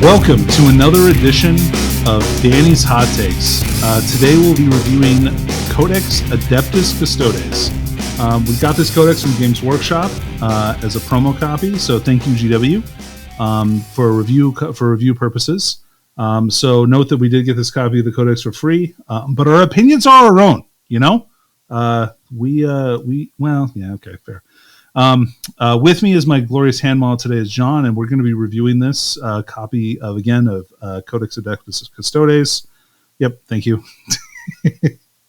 Welcome to another edition of Danny's Hot Takes. Today we'll be reviewing Codex Adeptus Custodes. We got this codex from Games Workshop as a promo copy, so thank you GW for review purposes. So note that we did get this copy of the codex for free, but our opinions are our own. You know, fair. With me is my glorious hand model today is John, and we're going to be reviewing this copy of Codex Adeptus Custodes. Yep, thank you.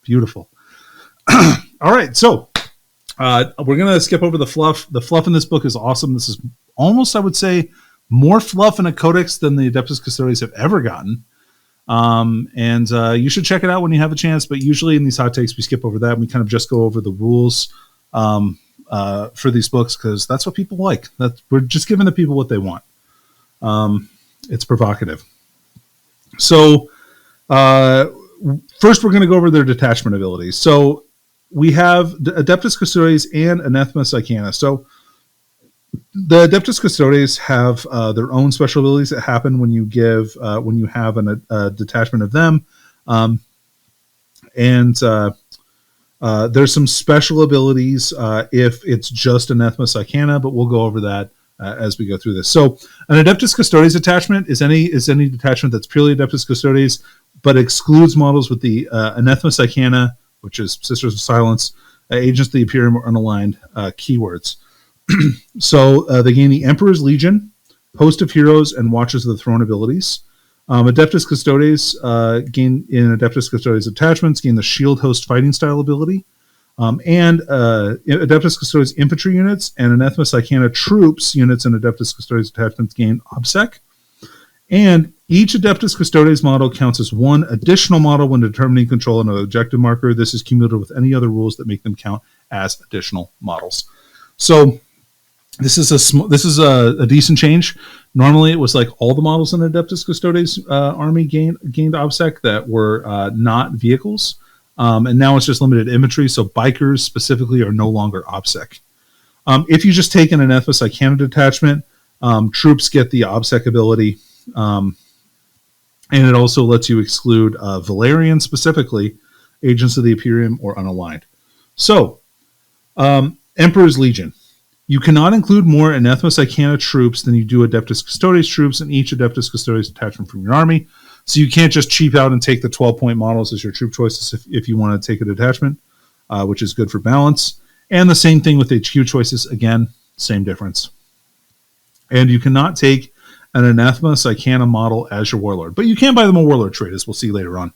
Beautiful. All right, so we're going to skip over the fluff. The fluff in this book is awesome. This is almost, I would say, more fluff in a codex than the Adeptus Custodes have ever gotten. And you should check it out when you have a chance, but usually in these hot takes, we skip over that and we kind of just go over the rules for these books because that's what people like. We're just giving the people what they want. It's provocative. So first we're going to go over their detachment abilities. So we have Adeptus Custodes and Anathema Psychana. So the Adeptus Custodes have their own special abilities that happen when you have a detachment of them. There's some special abilities if it's just Anathema Psychana, but we'll go over that as we go through this. So an Adeptus Custodes attachment is any detachment that's purely Adeptus Custodes, but excludes models with the Anathema Psychana, which is Sisters of Silence, Agents of the Imperium, or Unaligned keywords. So they gain the Emperor's Legion, Host of Heroes, and Watchers of the Throne abilities. Adeptus Custodes gain in Adeptus Custodes attachments gain the Shield Host fighting style ability, and Adeptus Custodes infantry units and Anathema Psychana troops units and Adeptus Custodes attachments gain OBSEC. And each Adeptus Custodes model counts as one additional model when determining control on an objective marker. This is cumulative with any other rules that make them count as additional models. So this is a decent change. Normally, it was like all the models in Adeptus Custodes army gained OBSEC that were not vehicles, and now it's just limited infantry. So bikers specifically are no longer OBSEC. If you just take an Anathema Psychana detachment, troops get the OBSEC ability, and it also lets you exclude Valerian, specifically Agents of the Imperium or Unaligned. So, Emperor's Legion. You cannot include more Anathema Psychana troops than you do Adeptus Custodes troops in each Adeptus Custodes detachment from your army. So you can't just cheap out and take the 12-point models as your troop choices if you want to take a detachment, which is good for balance. And the same thing with HQ choices. Again, same difference. And you cannot take an Anathema Psychana model as your Warlord. But you can buy them a Warlord Trait, as we'll see later on.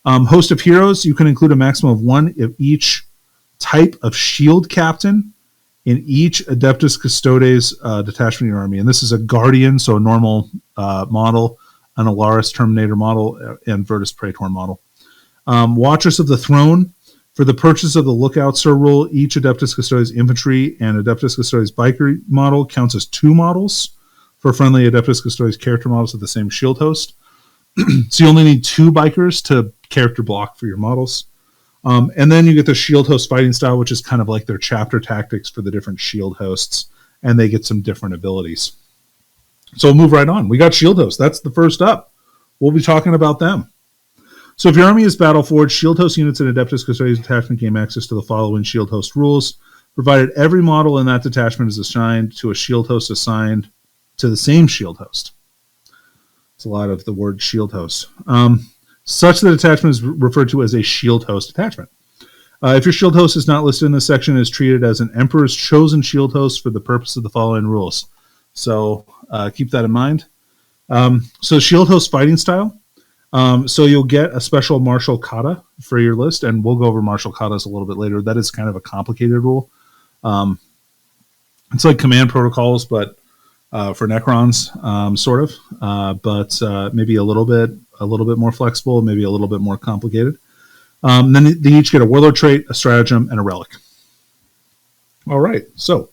Host of Heroes, you can include a maximum of one of each type of Shield Captain in each Adeptus Custodes detachment in your army. And this is a Guardian, so a normal model, an Alaris Terminator model, and Virtus Praetor model. Watchers of the Throne. For the purchase of the Lookout Sir rule, each Adeptus Custodes infantry and Adeptus Custodes biker model counts as two models for friendly Adeptus Custodes character models of the same shield host. So you only need two bikers to character block for your models. And then you get the Shield Host fighting style, which is kind of like their chapter tactics for the different Shield Hosts, and they get some different abilities. So we'll move right on. We got Shield Host. That's the first up. We'll be talking about them. So if your army is battle-forged, Shield Host units and Adeptus Custodes detachment gain access to the following Shield Host rules, provided every model in that detachment is assigned to a Shield Host assigned to the same Shield Host. It's a lot of the word Shield Host. Such that attachment is referred to as a Shield Host attachment. If your Shield Host is not listed in this section, it is treated as an Emperor's chosen Shield Host for the purpose of the following rules. So keep that in mind. So Shield Host fighting style. So you'll get a special Martial Kata for your list, and we'll go over Martial Katas a little bit later. That is kind of a complicated rule. It's like command protocols, but for Necrons, sort of, but maybe a little bit more flexible, maybe a little bit more complicated. Then they each get a Warlord Trait, a Stratagem, and a Relic. All right, so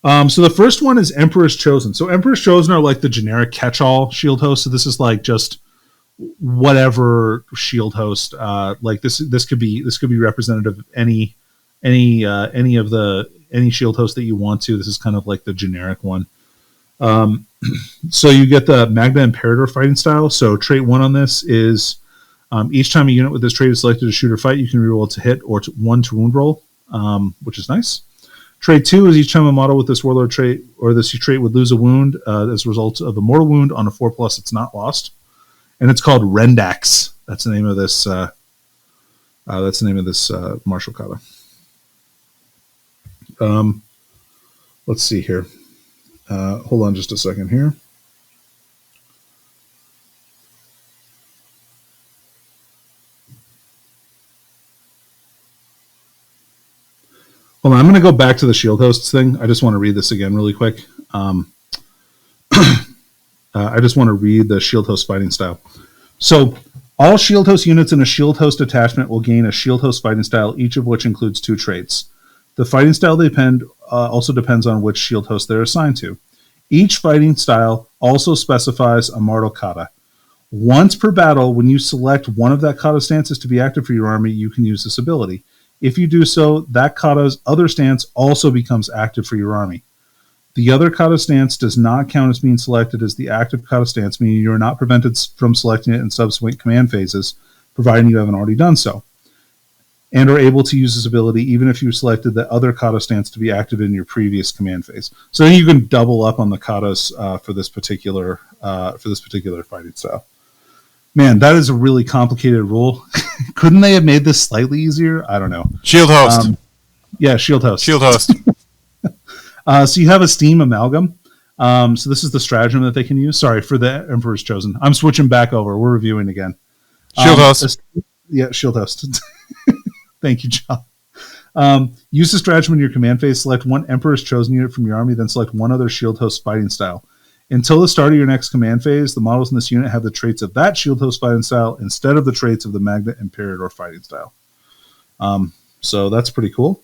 the first one is Emperor's Chosen. So Emperor's Chosen are like the generic catch-all shield host. So this is like just whatever shield host. Like this could be representative of any shield host that you want to. This is kind of like the generic one. So you get the Magna Imperator fighting style. So trait 1 on this is each time a unit with this trait is selected to shoot or fight, you can reroll to hit or 1 to wound roll, which is nice. Trait 2 is each time a model with this Warlord trait or this trait would lose a wound as a result of a mortal wound on a 4+, it's not lost. And it's called Rendax. That's the name of this. Martial kata. Let's see here. Hold on just a second here. Hold on, I'm going to go back to the shield hosts thing. I just want to read this again really quick. I just want to read the shield host fighting style. So all shield host units in a shield host attachment will gain a shield host fighting style, each of which includes 2 traits. The fighting style also depends on which shield host they're assigned to. Each fighting style also specifies a mortal kata. Once per battle, when you select one of that kata stances to be active for your army, you can use this ability. If you do so, that kata's other stance also becomes active for your army. The other kata stance does not count as being selected as the active kata stance, meaning you are not prevented from selecting it in subsequent command phases, providing you haven't already done so, and are able to use this ability even if you selected the other kata stance to be active in your previous command phase. So you can double up on the katas for this particular fighting style. Man, that is a really complicated rule. Couldn't they have made this slightly easier? I don't know. Shield host. Yeah, shield host. Shield host. So you have a Steam Amalgam. So this is the stratagem that they can use. Sorry for the Emperor's Chosen. I'm switching back over. We're reviewing again. Shield host. Yeah, shield host. Thank you, John. Use the stratagem in your command phase. Select one Emperor's Chosen unit from your army, then select one other shield host fighting style. Until the start of your next command phase, the models in this unit have the traits of that shield host fighting style instead of the traits of the Magna Imperator fighting style. So that's pretty cool.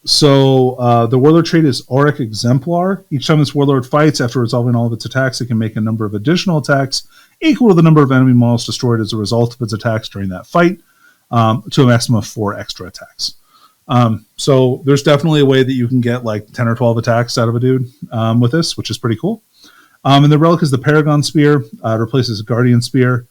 So the Warlord Trait is Auric Exemplar. Each time this Warlord fights, after resolving all of its attacks, it can make a number of additional attacks equal to the number of enemy models destroyed as a result of its attacks during that fight, to a maximum of 4 extra attacks. So there's definitely a way that you can get like 10 or 12 attacks out of a dude with this, which is pretty cool. And the relic is the Paragon Spear. It replaces Guardian Spear,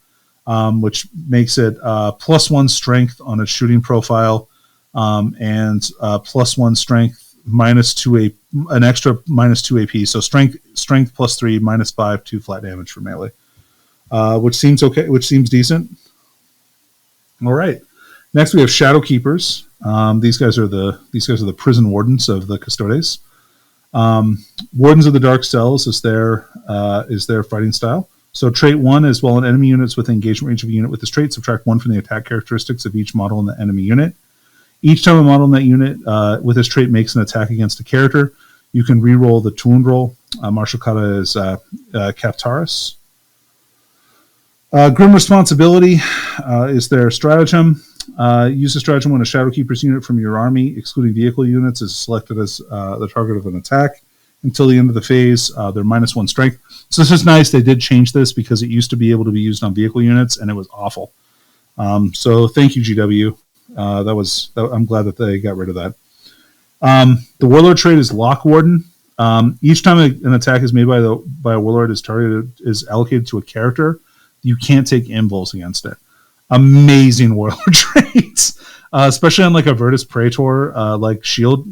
which makes it +1 strength on its shooting profile, and +1 strength -2 an extra -2 AP. So strength +3 -5 2 flat damage for melee, which seems okay, which seems decent. All right. Next we have Shadow Keepers. These guys are the prison wardens of the Custodes. Wardens of the Dark Cells is their fighting style. So trait 1 is while an enemy unit's within engagement range of a unit with this trait, subtract 1 from the attack characteristics of each model in the enemy unit. Each time a model in that unit with this trait makes an attack against a character, you can re-roll the wound roll. Martial kata is Captaris. Grim Responsibility is their stratagem. Use the stratagem when a Shadow Keeper's unit from your army, excluding vehicle units, is selected as the target of an attack. Until the end of the phase, they're -1 strength. So this is nice. They did change this because it used to be able to be used on vehicle units, and it was awful. So thank you, GW. I'm glad that they got rid of that. The Warlord Trade is Lock Warden. Each time an attack is made by a Warlord is allocated to a character, you can't take invulns against it. Amazing Warlord traits, especially on like a Virtus Praetor, like Shield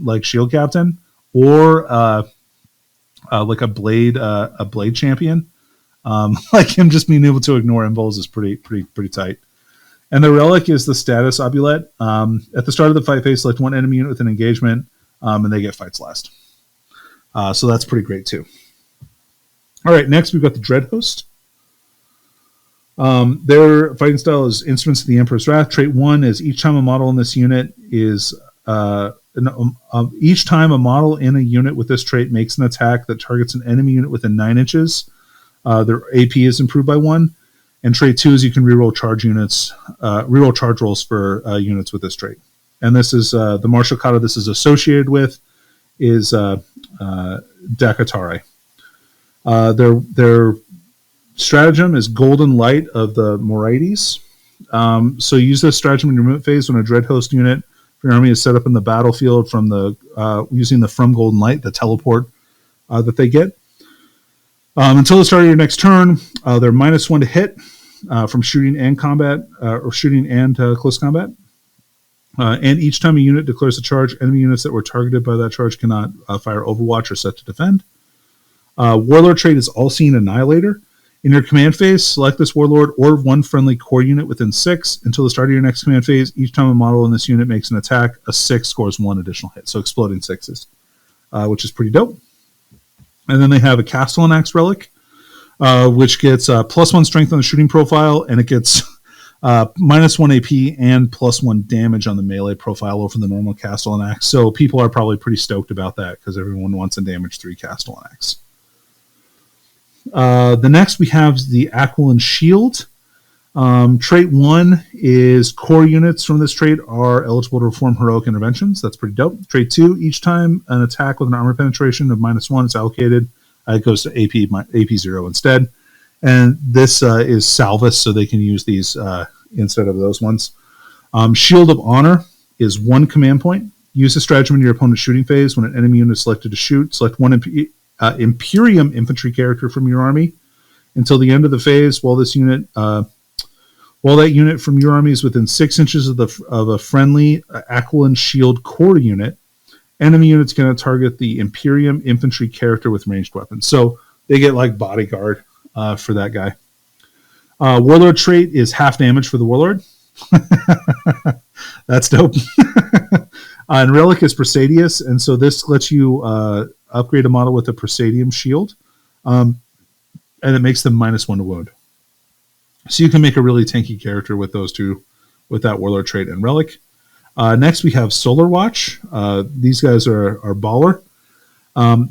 Captain, or like a Blade champion. Like him just being able to ignore invulns is pretty tight. And the relic is the status obulette. At the start of the fight phase, select one enemy unit with an engagement, and they get fights last. So that's pretty great too. All right, next we've got the Dread Host. Their fighting style is Instruments of the Emperor's Wrath. Trait 1 is each time a model in this unit is each time a model in a unit with this trait makes an attack that targets an enemy unit within 9 inches, their AP is improved by 1. And trait 2 is you can reroll charge rolls for units with this trait. And this is the martial kata this is associated with is Dakatare. Their stratagem is Golden Light of the Morites. So use this stratagem in your movement phase when a Dread Host unit for your army is set up in the battlefield from using the From Golden Light, the teleport that they get. Until the start of your next turn, they're -1 to hit from shooting and combat, or shooting and close combat. And each time a unit declares a charge, enemy units that were targeted by that charge cannot fire Overwatch or set to defend. Warlord Trade is All-Seeing Annihilator. In your command phase, select this Warlord or one friendly core unit within 6. Until the start of your next command phase, each time a model in this unit makes an attack, a 6 scores 1 additional hit. So exploding 6s, which is pretty dope. And then they have a Castellan Axe Relic, which gets +1 strength on the shooting profile, and it gets -1 AP and +1 damage on the melee profile over the normal Castellan Axe. So people are probably pretty stoked about that because everyone wants a damage 3 Castellan Axe. The next we have the Aqua and Shield. Trait 1 is core units from this trait are eligible to perform heroic interventions. That's pretty dope. Trait 2, each time an attack with an armor penetration of -1 is allocated, it goes to AP 0 instead. And this is Salvus, so they can use these instead of those ones. Shield of Honor is 1 command point. Use the stratagem in your opponent's shooting phase. When an enemy unit is selected to shoot, select one Imperium infantry character from your army. Until the end of the phase, while that unit from your army is within 6 inches of a friendly Aqua and Shield core unit, enemy units can target the Imperium infantry character with ranged weapons. So they get like bodyguard for that guy. Warlord Trait is half damage for the Warlord. That's dope. And Relic is Presidius, and so this lets you upgrade a model with a Presidium shield, and it makes them -1 to wound. So you can make a really tanky character with those two, with that Warlord Trait and Relic. Next we have Solar Watch. These guys are baller.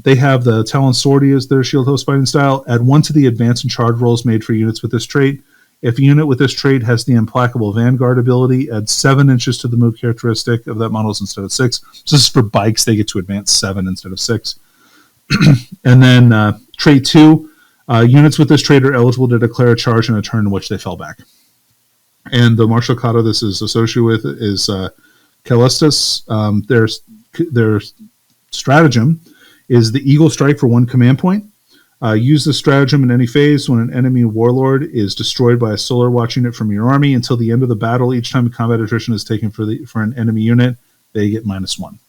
They have the Talon Swordy as their shield host fighting style. Add 1 to the advance and charge rolls made for units with this trait. If a unit with this trait has the Implacable Vanguard ability, add 7 inches to the move characteristic of that models instead of 6. So this is for bikes. They get to advance 7 instead of 6. And then trait 2, units with this trait are eligible to declare a charge in a turn in which they fell back. And the martial kata this is associated with is Callistus. Their stratagem is the Eagle Strike for 1 command point. Use the stratagem in any phase when an enemy warlord is destroyed by a Solar Watch unit from your army. Until the end of the battle, each time a combat attrition is taken for an enemy unit, they get -1.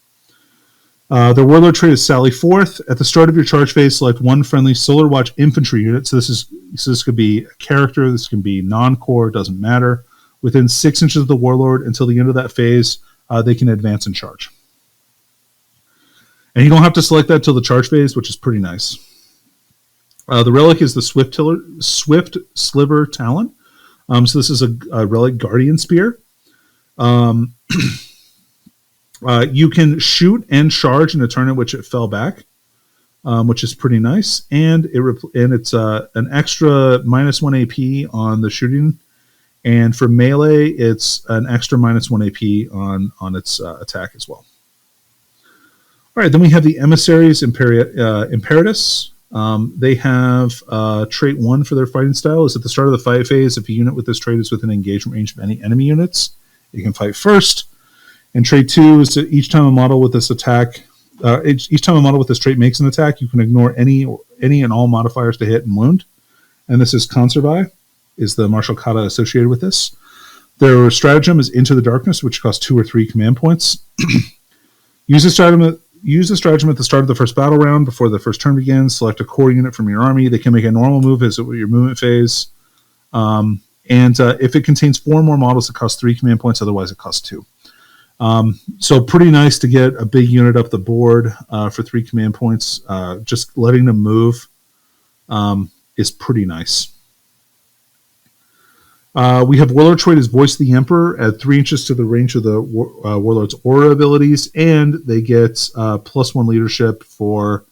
The Warlord Trait is Sally Forth. At the start of your charge phase, select 1 friendly Solar Watch infantry unit. So this could be a character, this can be non-core, doesn't matter. Within 6 inches of the Warlord until the end of that phase, they can advance and charge. And you don't have to select that till the charge phase, which is pretty nice. The Relic is the Swift Sliver Talon. So this is a Relic Guardian Spear. You can shoot and charge in a turn in which it fell back, which is pretty nice. And it's an extra -1 AP on the shooting. And for melee, it's an extra -1 AP on its attack as well. All right, then we have the Emissaries Imperatus. They have trait 1 for their fighting style. Is at the start of the fight phase, if a unit with this trait is within engagement range of any enemy units, you can fight first. And trait 2 is that each time a model with this attack, each time a model with this trait makes an attack, you can ignore any and all modifiers to hit and wound. And this is Conservi, is the martial kata associated with this. Their stratagem is Into the Darkness, which costs 2 or 3 command points. Use the stratagem at the start of the first battle round before the first turn begins. Select a core unit from your army. They can make a normal move as your movement phase. And if it contains 4 more models, it costs 3 command points. Otherwise, it costs 2. So pretty nice to get a big unit up the board for 3 command points. Just letting them move is pretty nice. We have Warlord Trade as Voice of the Emperor at 3 inches to the range of the Warlord's aura abilities, and they get +1 leadership for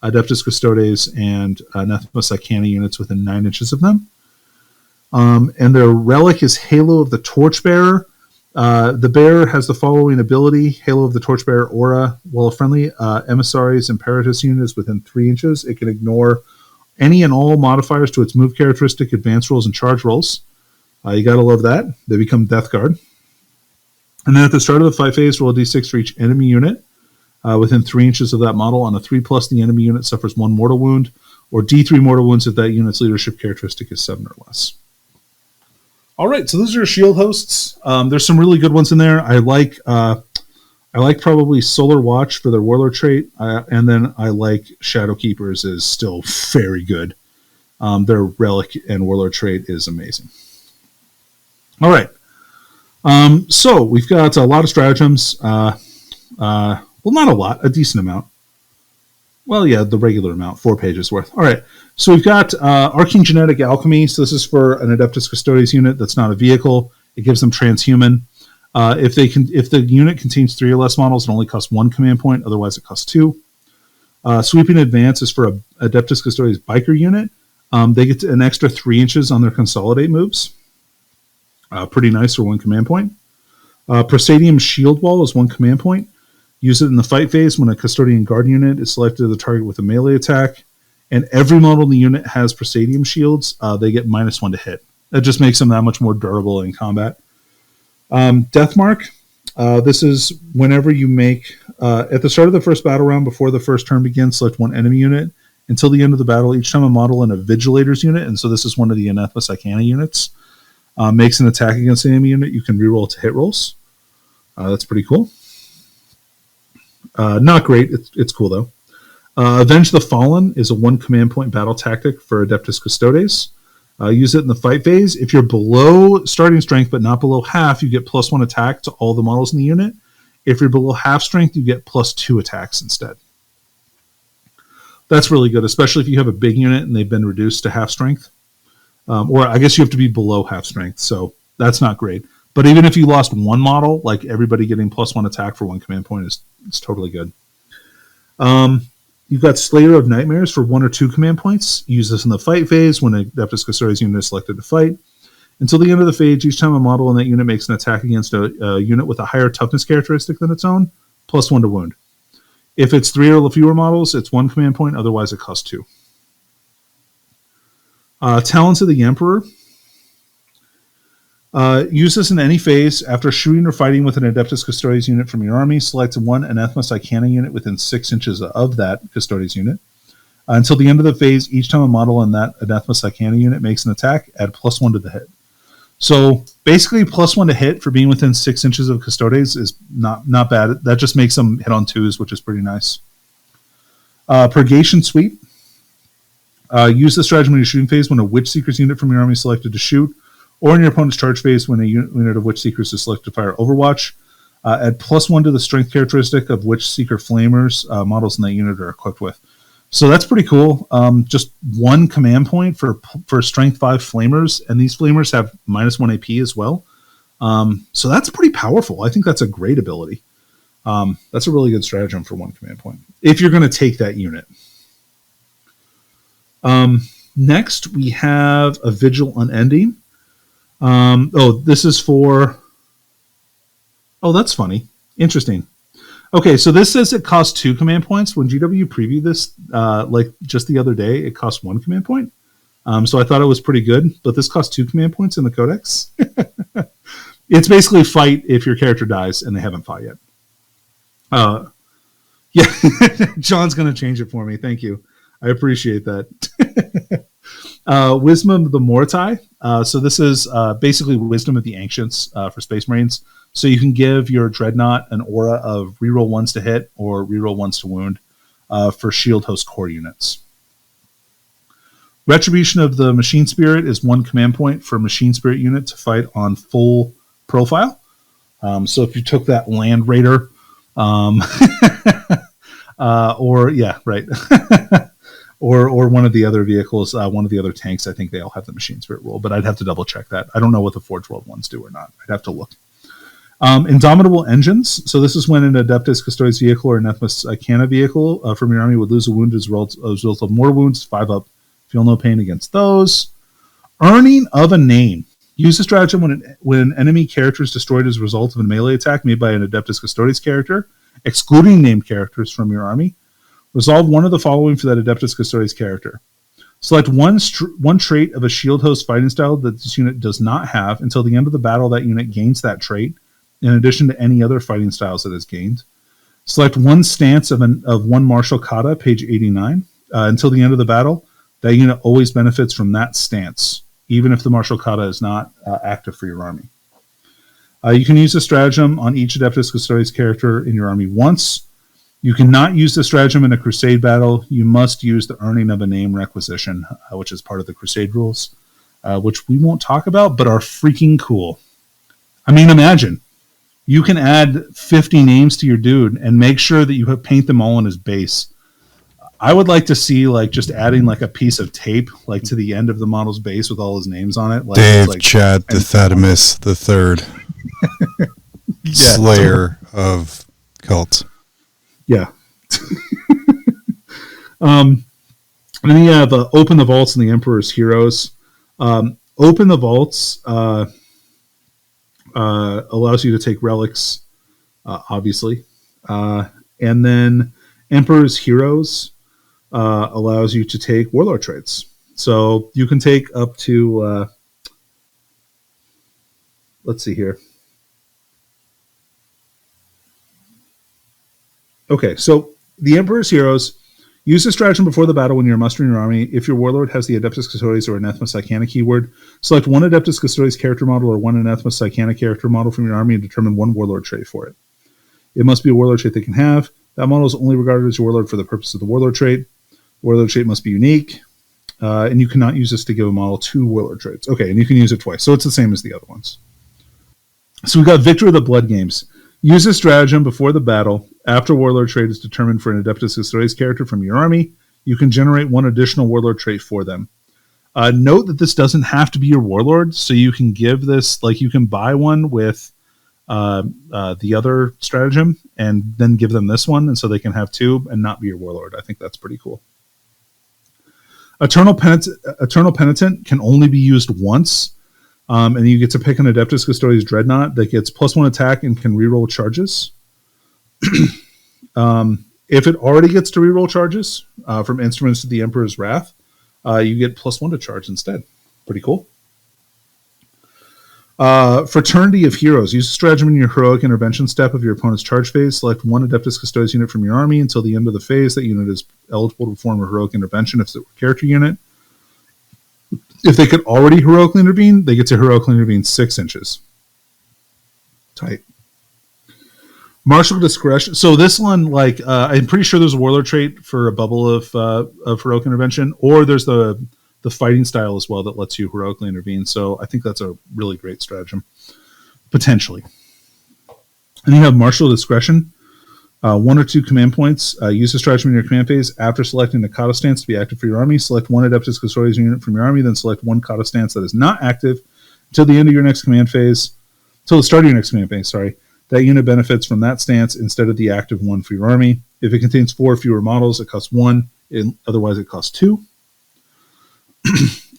Adeptus Custodes and Anathema Psychana units within 9 inches of them. And their relic is Halo of the Torchbearer. The bearer has the following ability: Halo of the Torchbearer aura. While a friendly Emissaries Imperatus unit is within 3 inches, it can ignore any and all modifiers to its move characteristic, advance rolls, and charge rolls. You gotta love that. They become Death Guard. And then at the start of the fight phase, roll a d6 for each enemy unit. within 3 inches of that model. On a 3+, the enemy unit suffers 1 mortal wound, or D3 mortal wounds if that unit's leadership characteristic is 7 or less. All right, so those are your shield hosts. There's some really good ones in there. I like probably Solar Watch for their Warlord Trait, and then I like Shadow Keepers is still very good. Their Relic and Warlord Trait is amazing. All right, so we've got a lot of stratagems. Well, not a lot, a decent amount. Well, yeah, the regular amount, 4 pages worth. All right, so we've got Arcane Genetic Alchemy. So this is for an Adeptus Custodes unit that's not a vehicle. It gives them transhuman. If the unit contains 3 or less models, it only costs 1 command point. Otherwise, it costs 2. Sweeping Advance is for a Adeptus Custodes biker unit. They get an extra 3 inches on their Consolidate moves. Pretty nice for 1 command point. Presidium Shield Wall is 1 command point. Use it in the fight phase when a Custodian Guard unit is selected as the target with a melee attack. And every model in the unit has Presidium shields. They get -1 to hit. That just makes them that much more durable in combat. Deathmark. This is whenever you make, at the start of the first battle round, before the first turn begins, select 1 enemy unit. Until the end of the battle, each time a model in a Vigilators unit, and so this is one of the Anathema Psychana units, makes an attack against the enemy unit, you can reroll to hit rolls. That's pretty cool. Not great. It's cool, though. Avenge the Fallen is a 1 command point battle tactic for Adeptus Custodes. Use it in the fight phase. If you're below starting strength but not below half, you get +1 attack to all the models in the unit. If you're below half strength, you get +2 attacks instead. That's really good, especially if you have a big unit and they've been reduced to half strength. Or I guess you have to be below half strength, so that's not great. But even if you lost 1 model, like everybody getting +1 attack for 1 command point is totally good. You've got Slayer of Nightmares for 1 or 2 command points. Use this in the fight phase when a Adeptus Custodes unit is selected to fight. Until the end of the phase, each time a model in that unit makes an attack against a unit with a higher toughness characteristic than its own, +1 to wound. If it's 3 or fewer models, it's 1 command point. Otherwise, it costs 2. Talents of the Emperor. Use this in any phase. After shooting or fighting with an Adeptus Custodes unit from your army, select 1 Anathema Psychana unit within 6 inches of that Custodes unit. Until the end of the phase, each time a model in that Anathema Psychana unit makes an attack, add +1 to the hit. So basically, +1 to hit for being within 6 inches of Custodes is not bad. That just makes them hit on 2s, which is pretty nice. Purgation Sweep. Use this stratagem in your shooting phase when a Witch Seekers unit from your army is selected to shoot, or in your opponent's charge phase when a unit of Witch Seekers is selected to fire Overwatch. Add +1 to the strength characteristic of Witch Seeker Flamers models in that unit are equipped with. So that's pretty cool. Just 1 command point for Strength 5 Flamers, and these Flamers have -1 AP as well. So that's pretty powerful. I think that's a great ability. That's a really good stratagem for 1 command point, if you're going to take that unit. Next, we have a Vigil Unending. This is for... Oh, that's funny. Interesting. Okay, so this says it costs 2 command points. When GW previewed this, just the other day, it cost 1 command point. So I thought it was pretty good, but this costs 2 command points in the Codex. It's basically fight if your character dies and they haven't fought yet. Yeah, John's going to change it for me. Thank you. I appreciate that. Wisdom of the Mortai. So this is basically Wisdom of the Ancients for Space Marines. So you can give your Dreadnought an aura of reroll 1s to hit or reroll 1s to wound for Shield Host Core units. Retribution of the Machine Spirit is 1 command point for Machine Spirit unit to fight on full profile. So if you took that Land Raider, or one of the other vehicles, one of the other tanks, I think they all have the Machine Spirit rule, but I'd have to double check that. I don't know what the Forge World ones do or not. I'd have to look. Indomitable Engines. So this is when an Adeptus Custodes vehicle or an Anathema Psychana vehicle from your army would lose a wound as a result of more wounds, 5 up. Feel no pain against those. Earning of a Name. Use the stratagem when an enemy character is destroyed as a result of a melee attack made by an Adeptus Custodes character, excluding named characters from your army. Resolve 1 of the following for that Adeptus Custodes character. Select one trait of a shield host fighting style that this unit does not have. Until the end of the battle, that unit gains that trait, in addition to any other fighting styles it has gained. Select one stance of one martial kata, page 89. Until the end of the battle, that unit always benefits from that stance, even if the martial kata is not active for your army. You can use the stratagem on each Adeptus Custodes character in your army once. You cannot use the stratagem in a Crusade battle. You must use the earning of a name requisition, which is part of the Crusade rules, which we won't talk about, but are freaking cool. I mean, imagine. You can add 50 names to your dude and make sure that you paint them all on his base. I would like to see just adding a piece of tape to the end of the model's base with all his names on it. Dave Chad Thethatimus the Third, Slayer of Cults. Yeah. And then you have Open the Vaults and the Emperor's Heroes. Open the Vaults allows you to take relics, obviously. And then Emperor's Heroes allows you to take Warlord Traits. So you can take up to, let's see here. Okay, so the Emperor's Heroes, use the stratagem before the battle when you're mustering your army. If your Warlord has the Adeptus Custodes or Anathema Psychana keyword, select one Adeptus Custodes character model or one Anathema Psychana character model from your army and determine one Warlord trait for it. It must be a Warlord trait they can have. That model is only regarded as your Warlord for the purpose of the Warlord trait. The Warlord trait must be unique, and you cannot use this to give a model 2 Warlord traits. Okay, and you can use it twice, so it's the same as the other ones. So we've got Victor of the Blood Games. Use this stratagem before the battle. After Warlord trait is determined for an Adeptus Custodes character from your army, you can generate one additional Warlord trait for them. Note that this doesn't have to be your Warlord, so you can give this, you can buy one with the other stratagem and then give them this one, and so they can have 2 and not be your Warlord. I think that's pretty cool. Eternal Penitent can only be used once. And you get to pick an Adeptus Custodes Dreadnought that gets +1 attack and can reroll charges. If it already gets to reroll charges from Instruments to the Emperor's Wrath, you get +1 to charge instead. Pretty cool. Fraternity of Heroes. Use a stratagem in your heroic intervention step of your opponent's charge phase. Select one Adeptus Custodes unit from your army until the end of the phase. That unit is eligible to perform a heroic intervention if it's a character unit. If they could already heroically intervene, they get to heroically intervene 6 inches. Tight. Martial Discretion. So this one, I'm pretty sure there's a Warlord trait for a bubble of heroic intervention, or there's the fighting style as well that lets you heroically intervene. So I think that's a really great stratagem, potentially. And you have Martial Discretion. 1 or 2 command points. Use the stratagem in your command phase. After selecting the kata stance to be active for your army, select one Adeptus Custodes unit from your army, then select one kata stance that is not active until the end of your next command phase. Until the start of your next command phase, sorry. That unit benefits from that stance instead of the active one for your army. If it contains 4 or fewer models, it costs 1. Otherwise, it costs 2.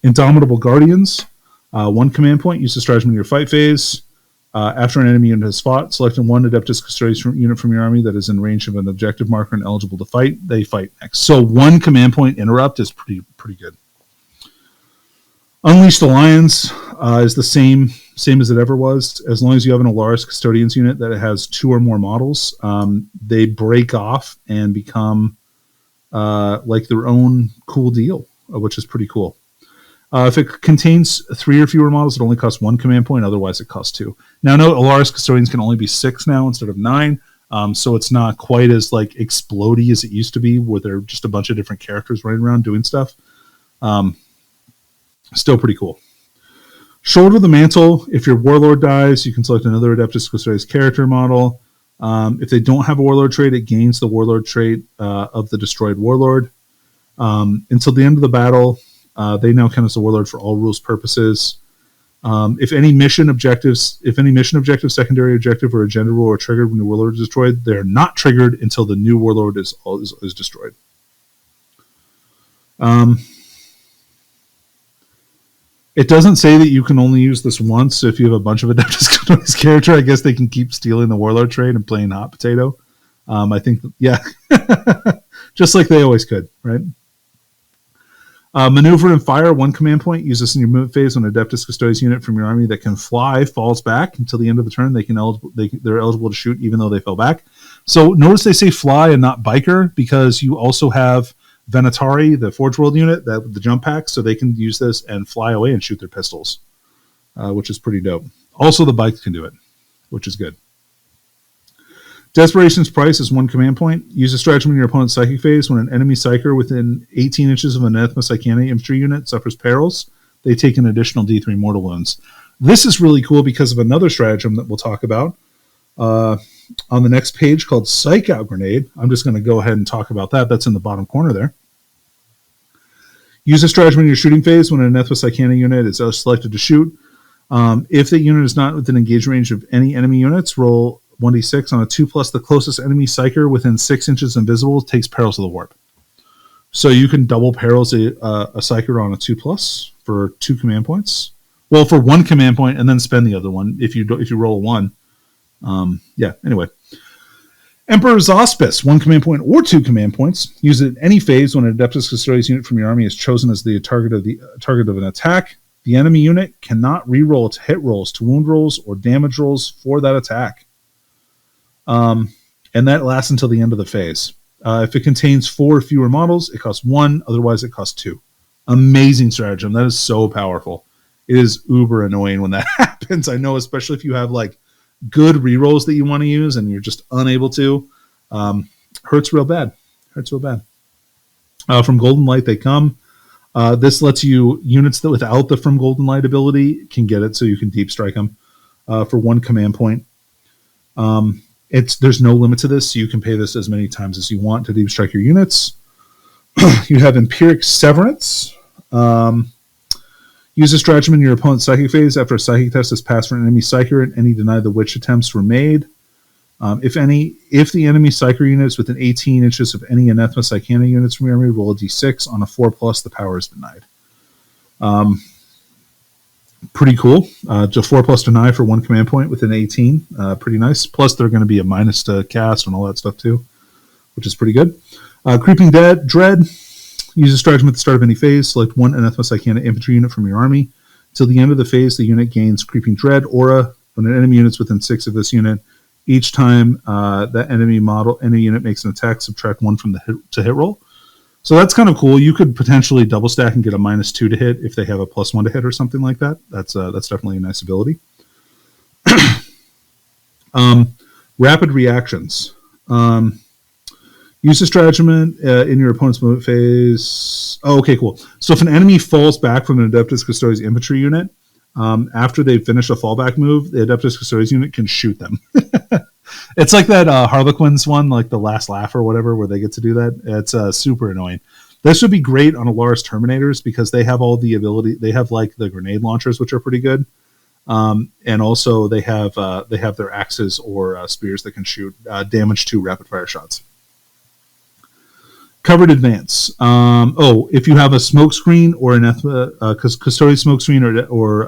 Indomitable Guardians. 1 command point. Use the stratagem in your fight phase. After an enemy unit has fought, select one Adeptus Custodes unit from your army that is in range of an objective marker and eligible to fight. They fight next. So 1 command point interrupt is pretty good. Unleash the Lions is the same as it ever was. As long as you have an Alaris Custodians unit that has 2 or more models, they break off and become their own cool deal, which is pretty cool. If it contains 3 or fewer models, it only costs 1 command point. Otherwise, it costs 2. Now, no, Alaris Custodians can only be 6 now instead of 9. So it's not quite as explodey as it used to be, where they're just a bunch of different characters running around doing stuff. Still pretty cool. Shoulder the Mantle. If your Warlord dies, you can select another Adeptus Custodes character model. If they don't have a Warlord trait, it gains the Warlord trait of the destroyed Warlord. Until the end of the battle, they now count as a Warlord for all rules purposes. If any mission objective, secondary objective, or agenda rule are triggered when the Warlord is destroyed, they are not triggered until the new Warlord is destroyed. It doesn't say that you can only use this once. So if you have a bunch of Adeptus Custodes character, I guess they can keep stealing the Warlord trait and playing hot potato. I think, yeah, just like they always could, right? Maneuver and fire, 1 command point. Use this in your movement phase when an Adeptus Custodes unit from your army that can fly falls back until the end of the turn. They're eligible to shoot even though they fell back. So notice they say fly and not biker because you also have Venatari, the Forge World unit, the jump pack, so they can use this and fly away and shoot their pistols, which is pretty dope. Also, the bike can do it, which is good. Desperation's price is 1 command point. Use a stratagem in your opponent's psychic phase when an enemy psyker within 18 inches of an Anathema Psychana infantry unit suffers perils. They take an additional D3 mortal wounds. This is really cool because of another stratagem that we'll talk about on the next page called Psych Out Grenade. I'm just going to go ahead and talk about that. That's in the bottom corner there. Use a stratagem in your shooting phase when an Anathema Psychana unit is selected to shoot. If the unit is not within engage range of any enemy units, roll 1d6 on a 2+. The closest enemy psyker within 6 inches invisible takes Perils of the Warp. So you can double Perils a psyker on a 2+ for 2 command points. Well, for 1 command point and then spend the other one if you roll a 1. Anyway. Emperor's Auspice, 1 command point or 2 command points. Use it in any phase when an Adeptus Custodes unit from your army is chosen as the target of an attack. The enemy unit cannot reroll to hit rolls, to wound rolls, or damage rolls for that attack. And that lasts until the end of the phase. If it contains 4 or fewer models, it costs 1. Otherwise, it costs 2. Amazing stratagem. That is so powerful. It is uber annoying when that happens. I know, especially if you have like good rerolls that you want to use and you're just unable to. Hurts real bad. From Golden Light, they come. This lets you units that without the From Golden Light ability can get it, so you can deep strike them for 1 command point. There's no limit to this, so you can pay this as many times as you want to deep strike your units. You have Empiric Severance. Use a stratagem in your opponent's psychic phase after a psychic test is passed for an enemy psyker and any deny the witch attempts were made. If the enemy psyker unit is within 18 inches of any Anathema Psychana units from your army, roll a d6. On a 4+, the power is denied. Pretty cool. Just 4+ deny for 1 command point within 18. Pretty nice. Plus, they're going to be a minus to cast and all that stuff too, which is pretty good. Creeping Dread. Use a stratagem at the start of any phase. Select 1 Anathema Psychana infantry unit from your army. Till the end of the phase, the unit gains Creeping Dread aura. When an enemy unit is within 6 of this unit, each time that enemy unit makes an attack, subtract 1 from the hit roll. So that's kind of cool. You could potentially double stack and get a -2 to hit if they have a +1 to hit or something like that. That's definitely a nice ability. Rapid reactions. Use a stratagem in your opponent's movement phase. Oh, okay, cool. So if an enemy falls back from an Adeptus Custodes infantry unit, after they finish a fallback move, the Adeptus Custodes unit can shoot them. It's like that Harlequins one, like the Last Laugh or whatever, where they get to do that. It's super annoying. This would be great on Alaris Terminators because they have all the ability. They have like the grenade launchers, which are pretty good, and also they have their axes or spears that can shoot damage to rapid fire shots. Covered advance. If you have a smoke screen or an Custodian smoke screen or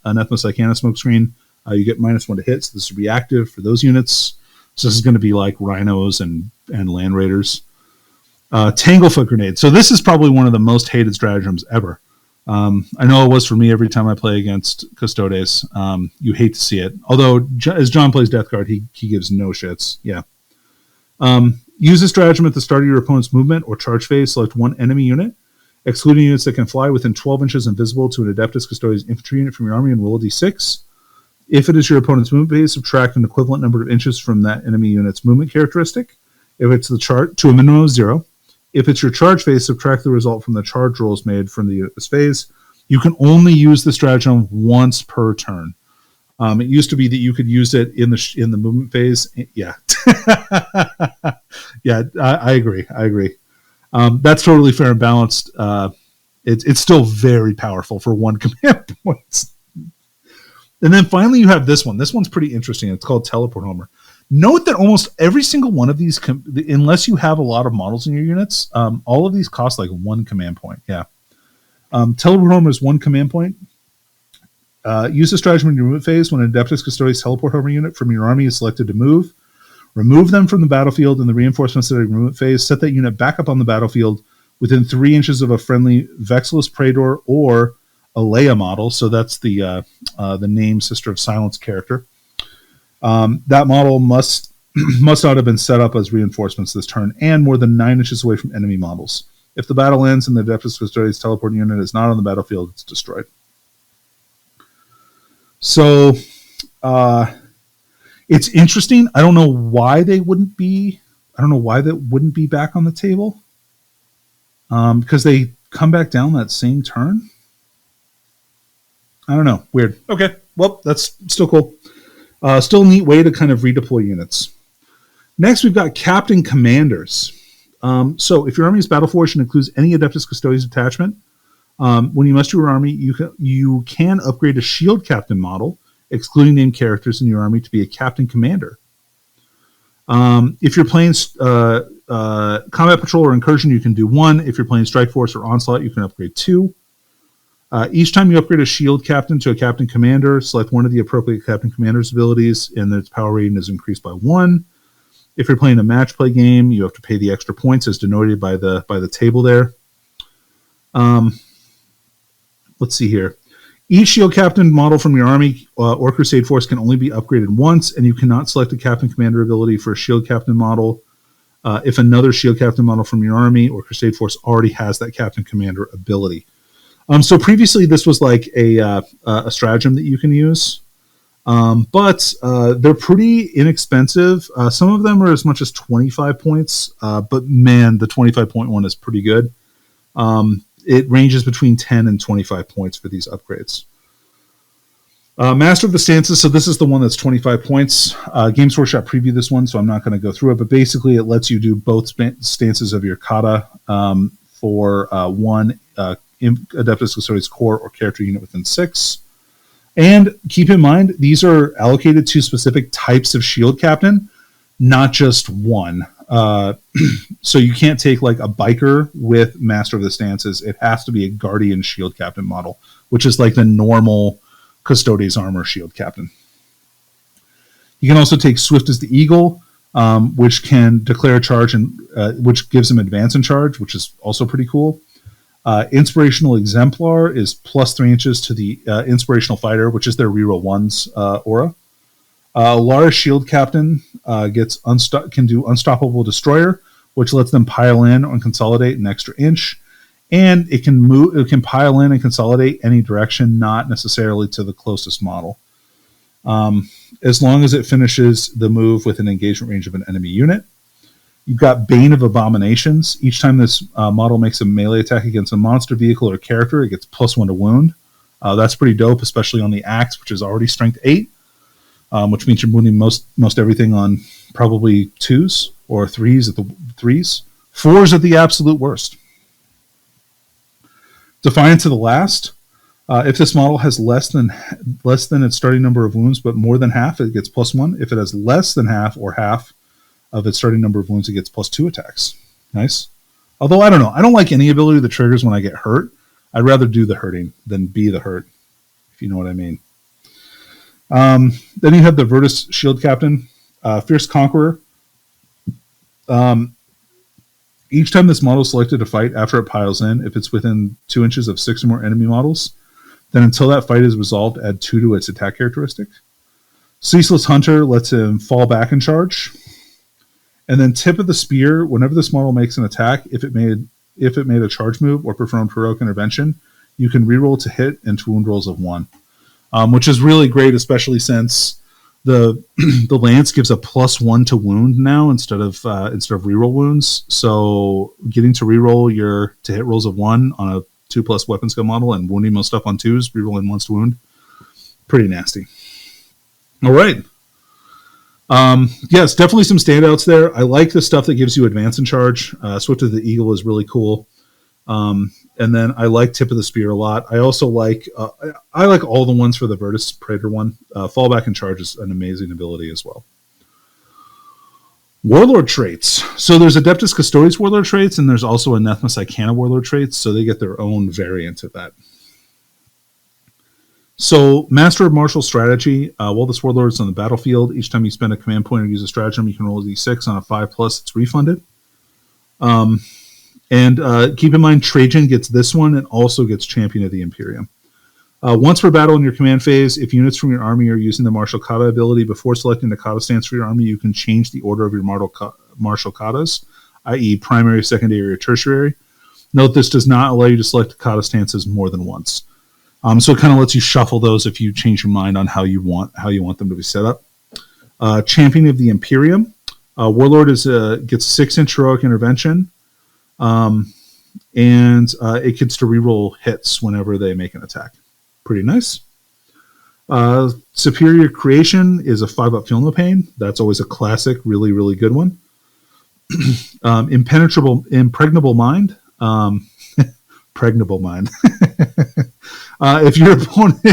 Anathema Psychana smoke screen, you get -1 to hit. So this is reactive for those units. So this is going to be like Rhinos and Land Raiders. Tanglefoot Grenade. So this is probably one of the most hated stratagems ever. I know it was for me every time I play against Custodes. You hate to see it. Although, as John plays Death Guard, he gives no shits. Yeah. Use a stratagem at the start of your opponent's movement or charge phase. Select 1 enemy unit, excluding units that can fly within 12 inches invisible to an Adeptus Custodes infantry unit from your army and roll a d6. If it is your opponent's movement phase, subtract an equivalent number of inches from that enemy unit's movement characteristic. If it's the chart to a minimum of 0. If it's your charge phase, subtract the result from the charge rolls made from the unit's phase. You can only use the stratagem once per turn. It used to be that you could use it in the movement phase. Yeah. Yeah, I agree. That's totally fair and balanced. It's still very powerful for 1 command points. And then finally you have this one. This one's pretty interesting. It's called Teleport Homer. Note that almost every single one of these, unless you have a lot of models in your units, all of these cost like 1 command point. Yeah. Teleport Homer is 1 command point. Use a stratagem in your movement phase when an Adeptus Custodes Teleport Homer unit from your army is selected to move. Remove them from the battlefield in the reinforcements that are in movement phase. Set that unit back up on the battlefield within 3 inches of a friendly Vexillus Prador or a Leia model. So that's the name Sister of Silence character. That model must not have been set up as reinforcements this turn and more than 9 inches away from enemy models. If the battle ends and the Adeptus Custodes teleport unit is not on the battlefield, it's destroyed. So it's interesting. I don't know why they wouldn't be. I don't know why that wouldn't be back on the table. Because they come back down that same turn. I don't know. Weird. Okay. Well, that's still cool. Still a neat way to kind of redeploy units. Next, we've got Captain Commanders. So if your army's battle force and includes any Adeptus Custodes detachment, when you muster your army, you can upgrade a Shield Captain model, excluding named characters in your army, to be a Captain Commander. If you're playing Combat Patrol or Incursion, you can do 1. If you're playing Strike Force or Onslaught, you can upgrade 2. Each time you upgrade a Shield Captain to a Captain Commander, select one of the appropriate Captain Commander's abilities, and its power rating is increased by 1. If you're playing a match play game, you have to pay the extra points as denoted by the table there. Let's see here. Each Shield Captain model from your army or Crusade Force can only be upgraded once, and you cannot select a Captain Commander ability for a Shield Captain model if another Shield Captain model from your army or Crusade Force already has that Captain Commander ability. So previously, this was like a stratagem that you can use. But they're pretty inexpensive. Some of them are as much as 25 points, but man, the 25-point one is pretty good. It ranges between 10 and 25 points for these upgrades. Master of the Stances, so this is the one that's 25 points. Games Workshop previewed this one, so I'm not going to go through it, but basically it lets you do both stances of your kata for one Adeptus Custodes core or character unit within 6. And keep in mind, these are allocated to specific types of Shield Captain, not just one. So you can't take like a biker with Master of the Stances. It has to be a Guardian Shield Captain model, which is like the normal Custodes Armor Shield Captain. You can also take Swift as the Eagle, which can declare a charge and which gives him advance in charge, which is also pretty cool. Inspirational Exemplar is plus 3 inches to the Inspirational Fighter, which is their reroll 1's aura. Alaris Shield Captain can do Unstoppable Destroyer, which lets them pile in and consolidate an extra inch, and it can move. It can pile in and consolidate any direction, not necessarily to the closest model, as long as it finishes the move with an engagement range of an enemy unit. You've got Bane of Abominations. Each time this model makes a melee attack against a monster, vehicle, or character, it gets +1 to wound. That's pretty dope, especially on the axe, which is already strength 8, which means you're wounding most everything on probably 2s or 3s at the 3s. 4s at the absolute worst. Defiance of the Last. If this model has less than its starting number of wounds, but more than half, it gets +1. If it has less than half or half of its starting number of wounds, it gets +2 attacks. Nice. Although, I don't know. I don't like any ability that triggers when I get hurt. I'd rather do the hurting than be the hurt, if you know what I mean. Then you have the Virtus Shield Captain, Fierce Conqueror. Each time this model is selected to fight after it piles in, if it's within 2 inches of 6 or more enemy models, then until that fight is resolved, add 2 to its attack characteristic. Ceaseless Hunter lets him fall back and charge. And then Tip of the Spear, whenever this model makes an attack, if it made a charge move or performed heroic intervention, you can reroll to hit and to wound rolls of 1, which is really great, especially since the lance gives a +1 to wound now instead of reroll wounds. So getting to reroll your to hit rolls of 1 on a 2+ weapon skill model and wounding most stuff on 2s, rerolling 1s to wound, pretty nasty. All right. Yes, definitely some standouts there. I like the stuff that gives you advance in charge. Swift of the Eagle is really cool. And then I like Tip of the Spear a lot. I also like all the ones for the Virtus Praetor one. Fallback in charge is an amazing ability as well. Warlord Traits. So there's Adeptus Custodes Warlord Traits, and there's also Anathema Psychana Warlord Traits, so they get their own variant of that. So, Master of Martial Strategy. While this Warlord is on the battlefield, each time you spend a command point or use a stratagem, you can roll a d6 on a 5+, it's refunded. And keep in mind, Trajan gets this one and also gets Champion of the Imperium. Once per battle in your command phase, if units from your army are using the Martial Kata ability before selecting the Kata stance for your army, you can change the order of your Martial Katas, i.e. primary, secondary, or tertiary. Note this does not allow you to select Kata stances more than once. So it kind of lets you shuffle those if you change your mind on how you want them to be set up. Champion of the Imperium. Warlord gets 6-inch heroic intervention. And it gets to reroll hits whenever they make an attack. Pretty nice. Superior Creation is a 5-up Feel No Pain. That's always a classic, really, really good one. Impregnable Mind. Pregnable Mind. If your opponent,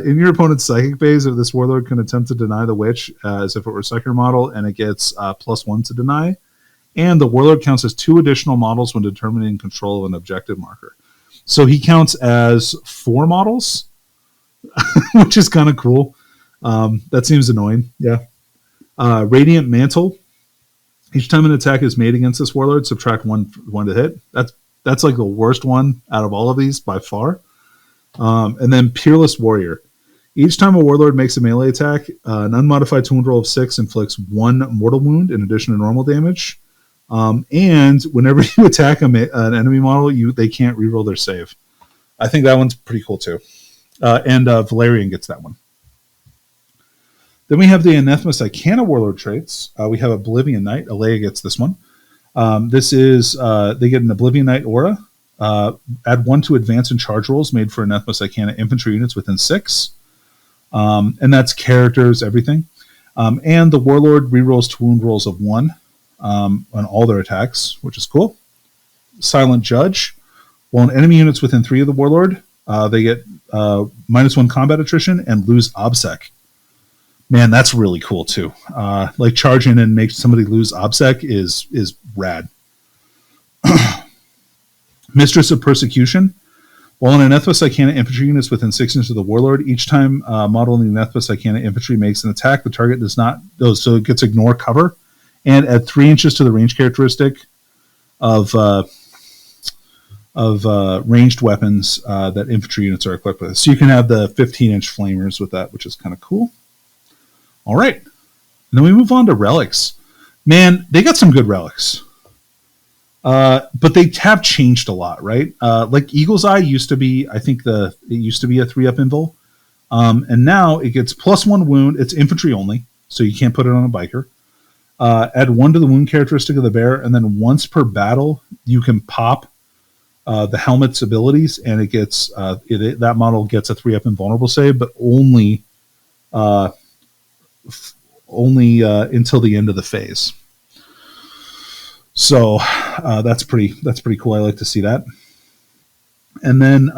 in your opponent's psychic phase, if this warlord can attempt to deny the witch as if it were a second model, and it gets +1 to deny, and the warlord counts as 2 additional models when determining control of an objective marker. So he counts as 4 models, which is kind of cool. That seems annoying. Yeah. Radiant Mantle. Each time an attack is made against this warlord, subtract one to hit. That's like the worst one out of all of these by far. And then Peerless Warrior. Each time a warlord makes a melee attack, an unmodified wound roll of 6 inflicts 1 mortal wound in addition to normal damage. And whenever you attack an enemy model, they can't reroll their save. I think that one's pretty cool too. And Valerian gets that one. Then we have the Anathema Icana Warlord traits. We have Oblivion Knight. Alea gets this one. This is they get an Oblivion Knight aura. Add 1 to advance and charge rolls made for Anathema Icana infantry units within 6. And that's characters, everything. And the Warlord rerolls to wound rolls of 1 on all their attacks, which is cool. Silent Judge. While enemy units within 3 of the Warlord, they get -1 combat attrition and lose OBSEC. Man, that's really cool too. Like charge in and make somebody lose OBSEC is rad. Mistress of Persecution. While an Anathema Icana infantry unit is within 6 inches of the Warlord, each time model in the Anathema Icana infantry makes an attack, the target does not, so it gets ignore cover, and add 3 inches to the range characteristic of ranged weapons that infantry units are equipped with. So you can have the 15-inch flamers with that, which is kind of cool. All right. And then we move on to relics. Man, they got some good relics. But they have changed a lot, right? Like Eagle's Eye used to be, I think it used to be a 3-up invul. And now it gets +1 wound. It's infantry only, so you can't put it on a biker. Add 1 to the wound characteristic of the bear, and then once per battle, you can pop the helmet's abilities, and it gets that model gets a 3-up invulnerable save, but only until the end of the phase. So that's pretty cool. I like to see that. And then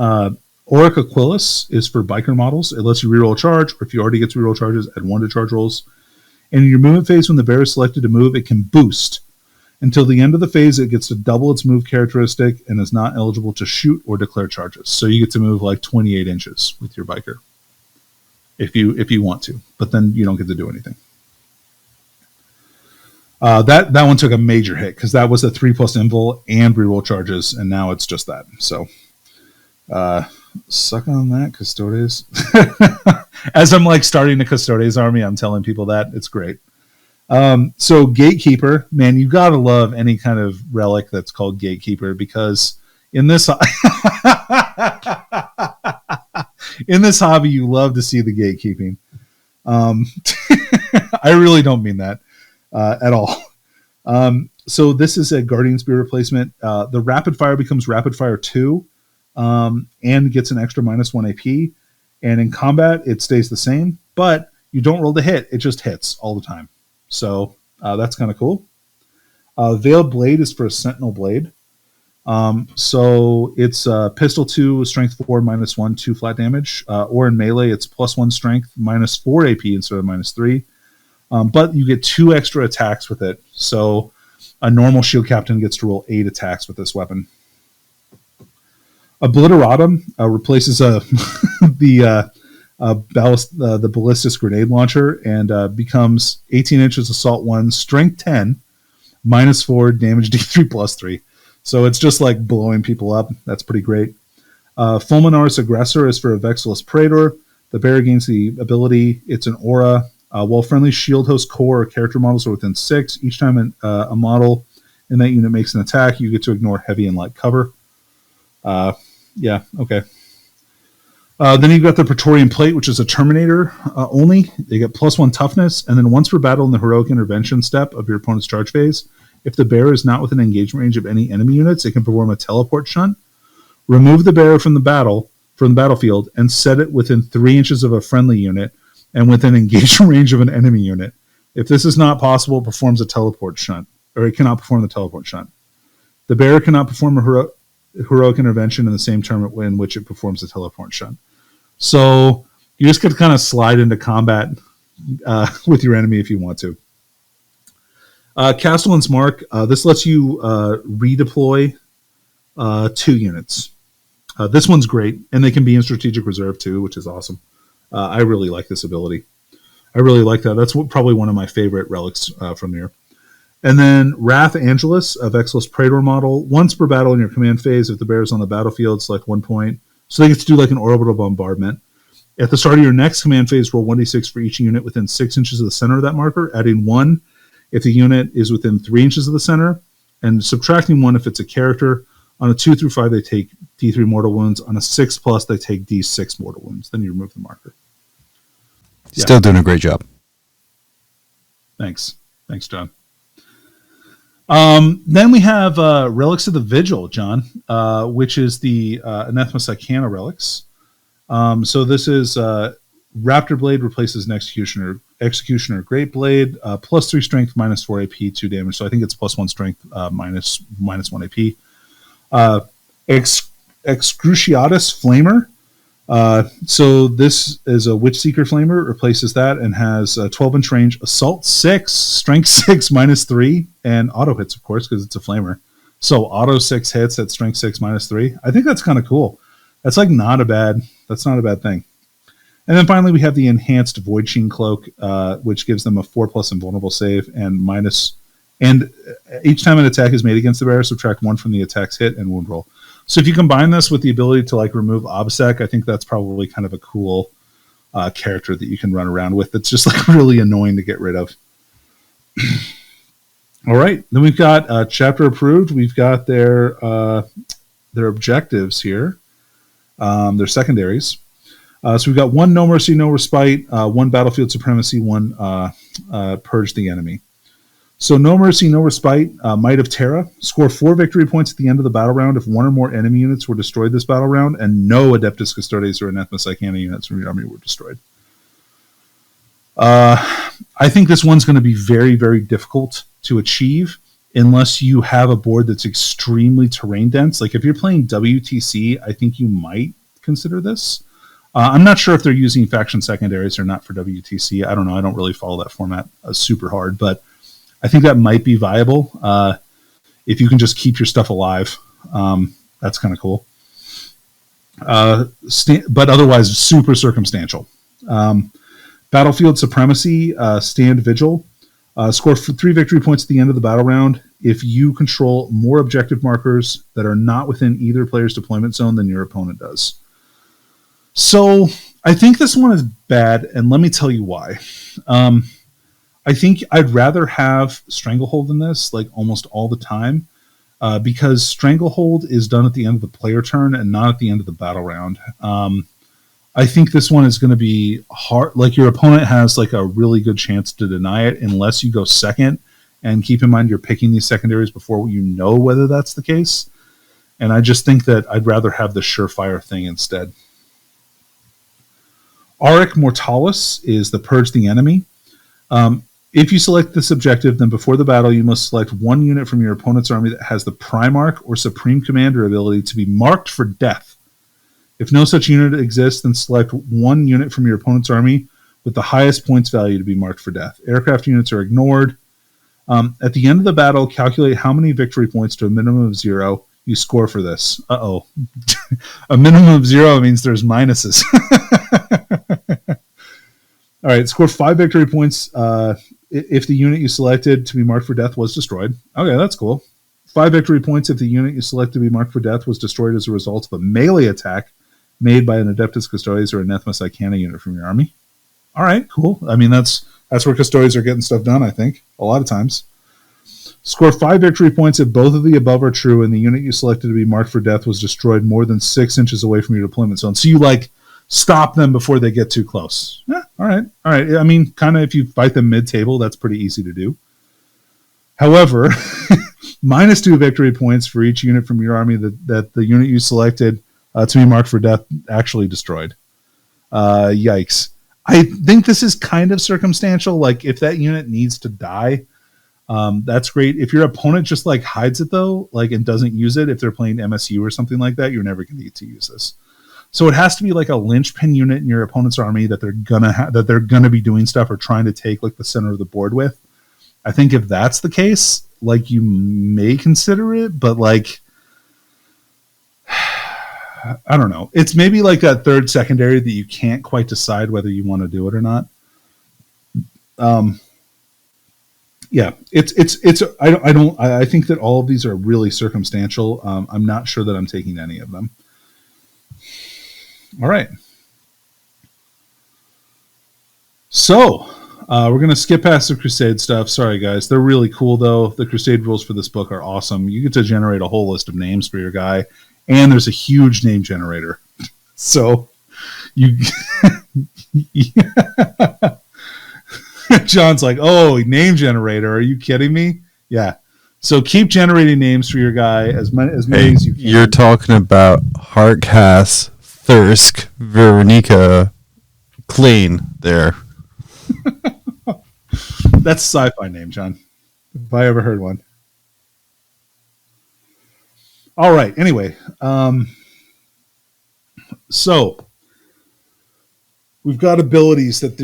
Auric Quillis is for biker models. It lets you reroll a charge, or if you already get to reroll charges, add 1 to charge rolls. And in your movement phase, when the bear is selected to move, it can boost. Until the end of the phase, it gets to double its move characteristic and is not eligible to shoot or declare charges. So you get to move like 28 inches with your biker if you want to, but then you don't get to do anything. That one took a major hit because that was a 3+ invul and reroll charges, and now it's just that. So suck on that, Custodes. As I'm like starting the Custodes army, I'm telling people that it's great. So Gatekeeper, man, you gotta love any kind of relic that's called Gatekeeper, because in this in this hobby, you love to see the gatekeeping. I really don't mean that at all. So this is a Guardian Spear replacement. The Rapid Fire becomes Rapid Fire 2 and gets an extra -1 AP. And in combat, it stays the same, but you don't roll the hit. It just hits all the time. So that's kind of cool. Veiled Blade is for a Sentinel Blade. So it's Pistol 2, Strength 4, -1, 2 flat damage. Or in melee, it's +1 Strength, -4 AP instead of -3. But you get 2 extra attacks with it. So a normal shield captain gets to roll 8 attacks with this weapon. Obliteratum replaces the ballistic grenade launcher and becomes 18 inches, assault 1, strength 10, -4, damage D3+3. So it's just like blowing people up. That's pretty great. Fulminaris Aggressor is for a Vexillus Prador. The bearer gains the ability. It's an aura. While friendly shield host core or character models are within 6, each time a model in that unit makes an attack, you get to ignore heavy and light cover. Yeah, okay. Then you've got the Praetorian Plate, which is a Terminator only. They get +1 toughness, and then once per battle in the heroic intervention step of your opponent's charge phase, if the bearer is not within engagement range of any enemy units, it can perform a teleport shunt. Remove the bearer from the battlefield, and set it within 3 inches of a friendly unit and within engagement range of an enemy unit. If this is not possible, it performs a teleport shunt, or it cannot perform the teleport shunt. The bearer cannot perform a heroic intervention in the same turn in which it performs a teleport shunt. So you just could kind of slide into combat with your enemy if you want to. Castellan's Mark. This lets you redeploy 2 units. This one's great, and they can be in strategic reserve too, which is awesome. I really like this ability. I really like that. That's probably one of my favorite relics from here. And then Wrath Angelus, a Vexillus Prador model. Once per battle in your command phase, if the bear is on the battlefield, select 1 point. So they get to do like an orbital bombardment. At the start of your next command phase, roll 1d6 for each unit within 6 inches of the center of that marker, adding 1 if the unit is within 3 inches of the center, and subtracting 1 if it's a character. On a 2 through 5, they take D3 mortal wounds. On a 6+, they take D6 mortal wounds. Then you remove the marker. Yeah. Still doing a great job. Thanks, John. Then we have Relics of the Vigil, John, which is the Anathema Psychana relics. So this is Raptor Blade replaces an Executioner Great Blade, +3 strength, -4 AP, 2 damage. So I think it's +1 strength, -1 AP. Excruciatus Flamer. So this is a Witchseeker Flamer, replaces that, and has 12-inch range, Assault 6, Strength 6, -3, and auto hits, of course, because it's a Flamer. So auto 6 hits at Strength 6, -3. I think that's kind of cool. That's like not a bad thing. And then finally, we have the Enhanced Void Sheen Cloak, which gives them a 4+ invulnerable save and each time an attack is made against the bearer, subtract 1 from the attack's hit and wound roll. So if you combine this with the ability to like remove Obsec, I think that's probably kind of a cool character that you can run around with. That's just like really annoying to get rid of. All right, then we've got chapter approved. We've got their objectives here, their secondaries. So we've got 1 No Mercy, No Respite, 1 Battlefield Supremacy, 1 Purge the Enemy. So No Mercy, No Respite, Might of Terra. Score 4 victory points at the end of the battle round if 1 or more enemy units were destroyed this battle round, and no Adeptus Custodes or Anathema Psychana units from your army were destroyed. I think this one's going to be very, very difficult to achieve unless you have a board that's extremely terrain dense. Like if you're playing WTC, I think you might consider this. I'm not sure if they're using faction secondaries or not for WTC. I don't know. I don't really follow that format super hard, but I think that might be viable. If you can just keep your stuff alive, that's kind of cool. But otherwise, super circumstantial. Battlefield Supremacy, Stand Vigil. Score 3 victory points at the end of the battle round if you control more objective markers that are not within either player's deployment zone than your opponent does. So I think this one is bad, and let me tell you why. I think I'd rather have Stranglehold than this, like almost all the time, because Stranglehold is done at the end of the player turn and not at the end of the battle round. I think this one is going to be hard. Like your opponent has like a really good chance to deny it unless you go second. And keep in mind you're picking these secondaries before you know whether that's the case. And I just think that I'd rather have the surefire thing instead. Auric Mortalis is the Purge the Enemy. If you select this objective, then before the battle, you must select 1 unit from your opponent's army that has the Primarch or Supreme Commander ability to be marked for death. If no such unit exists, then select 1 unit from your opponent's army with the highest points value to be marked for death. Aircraft units are ignored. At the end of the battle, calculate how many victory points to a minimum of 0 you score for this. Uh-oh. A minimum of 0 means there's minuses. All right, score 5 victory points if the unit you selected to be marked for death was destroyed. Okay, that's cool. 5 victory points if the unit you select to be marked for death was destroyed as a result of a melee attack made by an Adeptus Custodes or Anathema Psychana unit from your army. All right, cool. I mean, that's where Custodes are getting stuff done, I think, a lot of times. Score 5 victory points if both of the above are true and the unit you selected to be marked for death was destroyed more than 6 inches away from your deployment zone. So you, stop them before they get too close. Yeah, all right. I mean, kind of if you fight them mid-table, that's pretty easy to do. However, minus 2 victory points for each unit from your army that the unit you selected to be marked for death actually destroyed. Yikes. I think this is kind of circumstantial. Like, if that unit needs to die, that's great. If your opponent just hides it though, and doesn't use it, if they're playing MSU or something like that, you're never going to get to use this. So it has to be like a linchpin unit in your opponent's army that they're gonna be doing stuff or trying to take the center of the board with. I think if that's the case, you may consider it, but I don't know. It's maybe that third secondary that you can't quite decide whether you want to do it or not. Yeah, I think that all of these are really circumstantial. I'm not sure that I'm taking any of them. All right. So, we're going to skip past the Crusade stuff. Sorry, guys. They're really cool, though. The Crusade rules for this book are awesome. You get to generate a whole list of names for your guy, and there's a huge name generator. So, you... John's like, oh, name generator. Are you kidding me? Yeah. So keep generating names for your guy as many as you can. You're talking about Hardcast, Thirsk, Veronica, Clean there. That's a sci-fi name, John. If I ever heard one. All right. Anyway, so we've got abilities that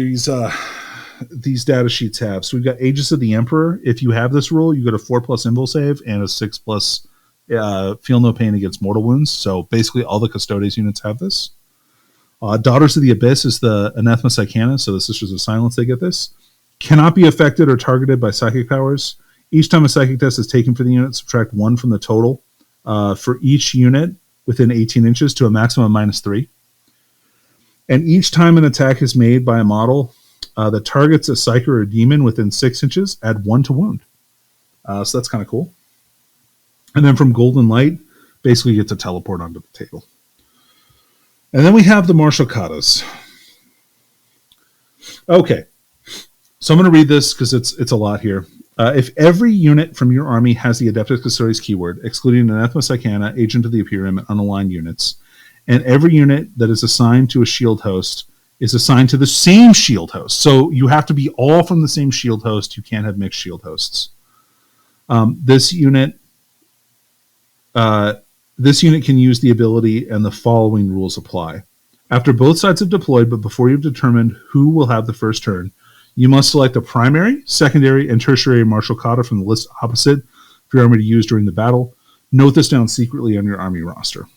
these data sheets have. So we've got Aegis of the Emperor. If you have this rule, you get a 4+ invul save and a 6+ feel no pain against mortal wounds. So basically all the Custodes units have this. Daughters of the Abyss is the Anathema Psychana, so the Sisters of Silence, they get this. Cannot be affected or targeted by psychic powers. Each time a psychic test is taken for the unit, subtract 1 from the total for each unit within 18 inches to a maximum of -3. And each time an attack is made by a model that targets a psyker or a demon within 6 inches, add 1 to wound. So that's kind of cool. And then from Golden Light, basically you get to teleport onto the table. And then we have the Martial Katas. Okay. So I'm going to read this because it's a lot here. If every unit from your army has the Adeptus Custodes keyword, excluding Anathema Psychana, Agent of the Imperium, and unaligned units, and every unit that is assigned to a shield host is assigned to the same shield host. So you have to be all from the same shield host. You can't have mixed shield hosts. This unit can use the ability, and the following rules apply. After both sides have deployed, but before you've determined who will have the first turn, you must select a primary, secondary, and tertiary martial kata from the list opposite for your army to use during the battle. Note this down secretly on your army roster.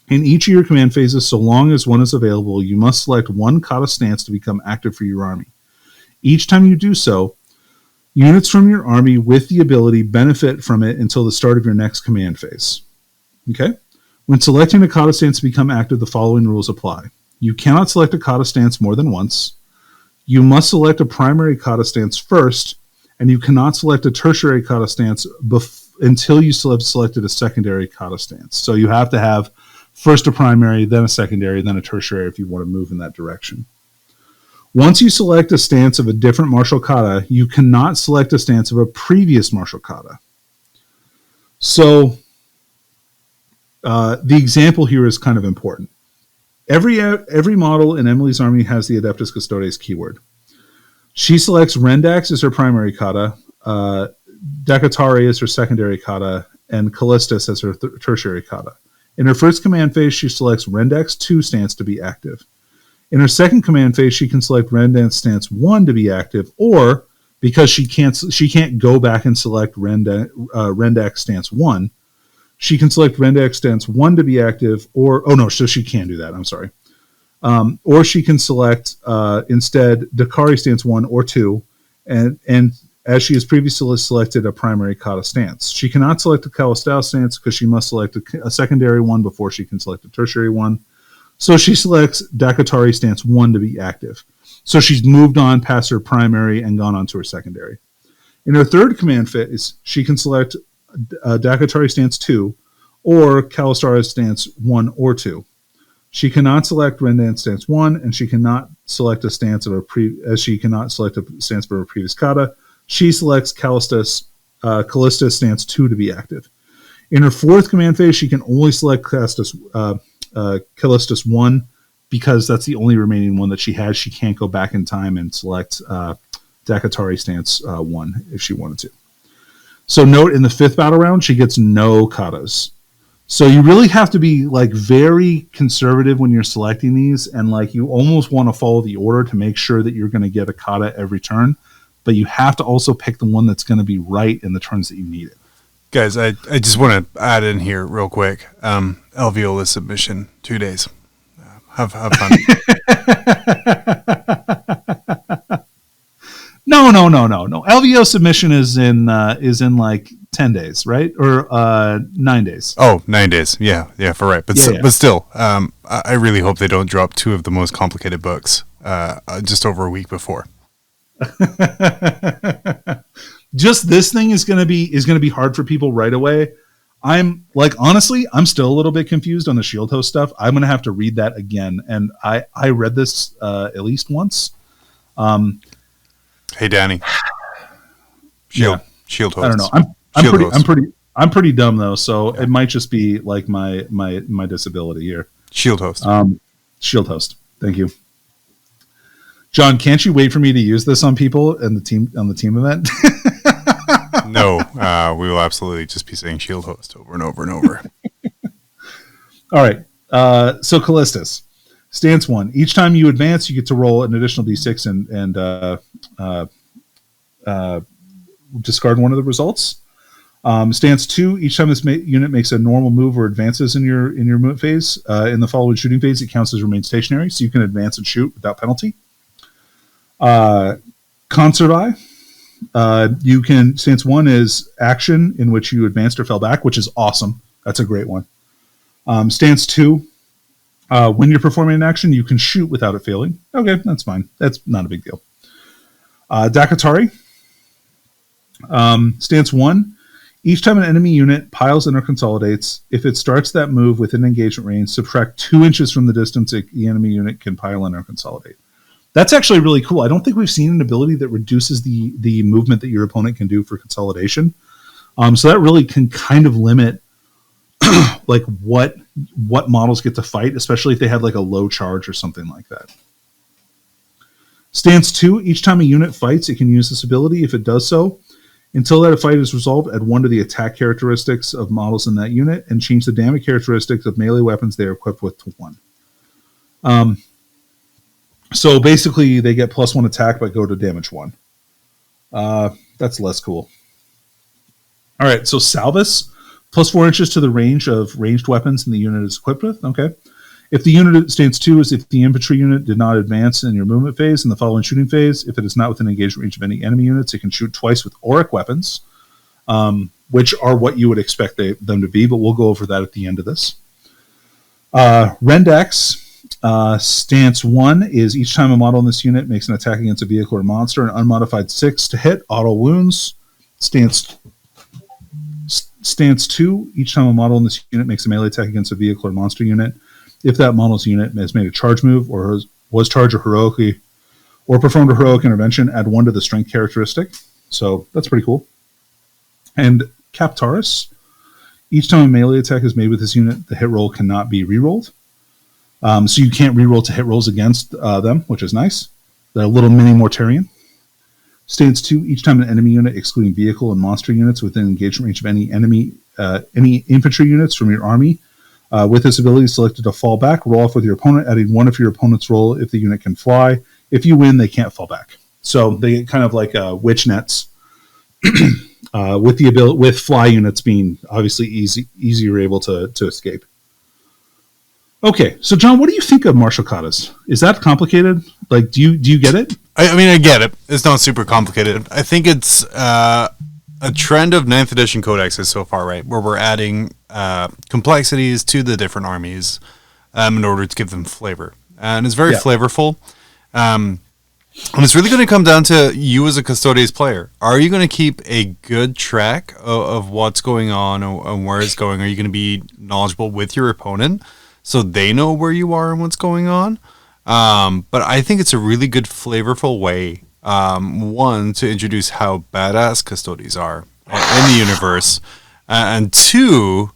In each of your command phases, so long as one is available, you must select one kata stance to become active for your army. Each time you do so, units from your army with the ability benefit from it until the start of your next command phase. Okay? When selecting a kata stance to become active, the following rules apply. You cannot select a kata stance more than once. You must select a primary kata stance first, and you cannot select a tertiary kata stance until you have selected a secondary kata stance. So you have to have first a primary, then a secondary, then a tertiary if you want to move in that direction. Once you select a stance of a different martial kata, you cannot select a stance of a previous martial kata. So the example here is kind of important. Every model in Emily's army has the Adeptus Custodes keyword. She selects Rendax as her primary kata, Decatari as her secondary kata, and Callistus as her tertiary kata. In her first command phase, she selects Rendax 2 stance to be active. In her second command phase, she can select Rendax stance 1 to be active, or because she can't go back and select Rendax stance 1, she can select Rendax stance 1 to be active, so she can do that, I'm sorry. Or she can select instead Dakari stance 1 or 2, and as she has previously selected a primary kata stance. She cannot select a Kalistao stance because she must select a secondary one before she can select a tertiary one. So she selects Dakatari stance 1 to be active. So she's moved on past her primary and gone on to her secondary. In her third command phase, she can select Dakatari stance 2 or Kalistara stance 1 or 2. She cannot select Rendan stance 1, and she cannot select a stance of she cannot select a stance for her previous kata. She selects Callistus stance 2 to be active. In her fourth command phase, she can only select Callistus 1 because that's the only remaining one that she has. She can't go back in time and select Dakatari stance 1 if she wanted to. So note, in the fifth battle round, she gets no katas. So you really have to be like very conservative when you're selecting these, and like you almost want to follow the order to make sure that you're going to get a kata every turn. But you have to also pick the one that's going to be right in the turns that you need it. Guys, I just want to add in here real quick. Alveola submission, 2 days. Have fun. No. LVO submission is in like 10 days, right? Or 9 days. Oh, 9 days. Yeah, for right. But still, I really hope they don't drop 2 of the most complicated books just over a week before. Just this thing is going to be hard for people right away. I'm like, honestly, I'm still a little bit confused on the Shield Host stuff. I'm going to have to read that again. And I read this at least once. Hey, Danny. Shield Host. I don't know. I'm pretty dumb though. So it might just be like my disability here. Shield Host. Shield Host. Thank you. John, can't you wait for me to use this on people and on the team event? No, we will absolutely just be saying Shield Host over and over and over. All right. So Callistus, stance 1. Each time you advance, you get to roll an additional d6 and discard one of the results. Stance 2. Each time this unit makes a normal move or advances in your movement phase, in the following shooting phase, it counts as remain stationary, so you can advance and shoot without penalty. Conservi. You can, stance 1 is action in which you advanced or fell back, which is awesome. That's a great one. Stance 2, when you're performing an action, you can shoot without it failing. Okay, that's fine. That's not a big deal. Dakatari. Stance 1, each time an enemy unit piles in or consolidates, if it starts that move within engagement range, subtract 2 inches from the distance the enemy unit can pile in or consolidate. That's actually really cool. I don't think we've seen an ability that reduces the movement that your opponent can do for consolidation. So that really can kind of limit like what models get to fight, especially if they had like a low charge or something like that. Stance 2, each time a unit fights, it can use this ability. If it does so, until that fight is resolved, add 1 to the attack characteristics of models in that unit and change the damage characteristics of melee weapons they are equipped with to 1. So basically, they get +1 attack, but go to damage 1. That's less cool. All right, so Salvus, +4 inches to the range of ranged weapons in the unit is equipped with. Okay. If the unit stance 2 is if the infantry unit did not advance in your movement phase in the following shooting phase, if it is not within engagement range of any enemy units, it can shoot twice with Auric Weapons, which are what you would expect them to be, but we'll go over that at the end of this. Rendex. Stance 1 is each time a model in this unit makes an attack against a vehicle or monster, an unmodified 6 to hit, auto wounds. Stance 2, each time a model in this unit makes a melee attack against a vehicle or monster unit, if that model's unit has made a charge move or was charged heroically or performed a heroic intervention, add 1 to the strength characteristic. So that's pretty cool. And Captaris, each time a melee attack is made with this unit, the hit roll cannot be rerolled. So you can't reroll to hit rolls against them, which is nice. They're a little mini Mortarion. Stance 2, each time an enemy unit, excluding vehicle and monster units within engagement range of any infantry units from your army, with this ability selected to fall back, roll off with your opponent, adding 1 of your opponent's roll if the unit can fly. If you win, they can't fall back. So they get kind of like witch nets, with the ability, with fly units being obviously easier able to escape. Okay, so John, what do you think of martial katas? Is that complicated? Like, do you get it? I mean, I get it. It's not super complicated. I think it's a trend of 9th edition codexes so far, right? Where we're adding complexities to the different armies in order to give them flavor. And it's very flavorful. And it's really going to come down to you as a Custodes player. Are you going to keep a good track of what's going on and where it's going? Are you going to be knowledgeable with your opponent so they know where you are and what's going on? But I think it's a really good flavorful way, one, to introduce how badass Custodes are in the universe, and two,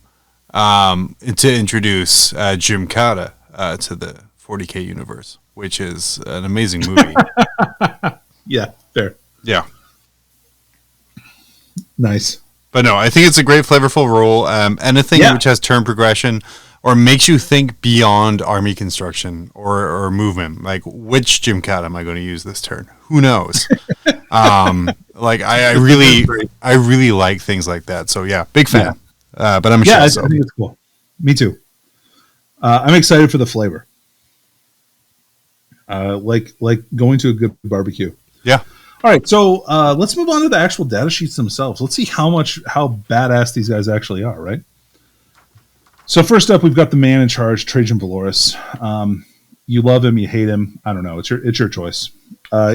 to introduce Gymkata to the 40K universe, which is an amazing movie. Yeah, fair. Yeah. Nice. But no, I think it's a great flavorful role. Anything which has turn progression or makes you think beyond army construction or movement. Like, which Gymkata am I going to use this turn? Who knows? Like, I really like things like that. So yeah, big fan. But I'm sure. I think it's cool. Me too. I'm excited for the flavor. Like going to a good barbecue. Yeah. All right, so let's move on to the actual data sheets themselves. Let's see how badass these guys actually are, right? So first up, we've got the man in charge, Trajan Valoris. You love him, you hate him. I don't know. It's your choice.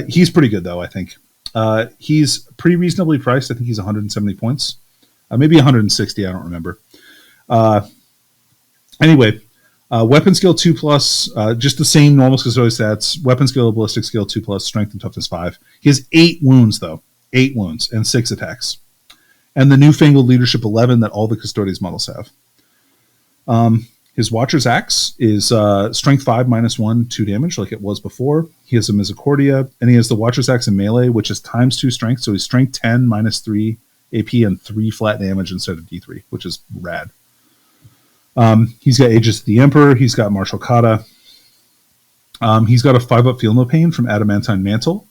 He's pretty good, though, I think. He's pretty reasonably priced. I think he's 170 points. Maybe 160, I don't remember. Anyway, weapon skill 2+, just the same normal Custodes stats. Weapon skill, ballistic skill 2+, strength and toughness 5. He has 8 wounds, though. 8 wounds and 6 attacks. And the newfangled leadership 11 that all the Custodes models have. His Watcher's Axe is strength 5 -1, 2 damage, like it was before. He has a Misericordia, and he has the Watcher's Axe in melee, which is ×2 strength. So he's strength 10, -3 AP, and 3 flat damage instead of D3, which is rad. He's got Aegis of the Emperor. He's got Martial Kata. He's got a 5-up Feel No Pain from Adamantine Mantle.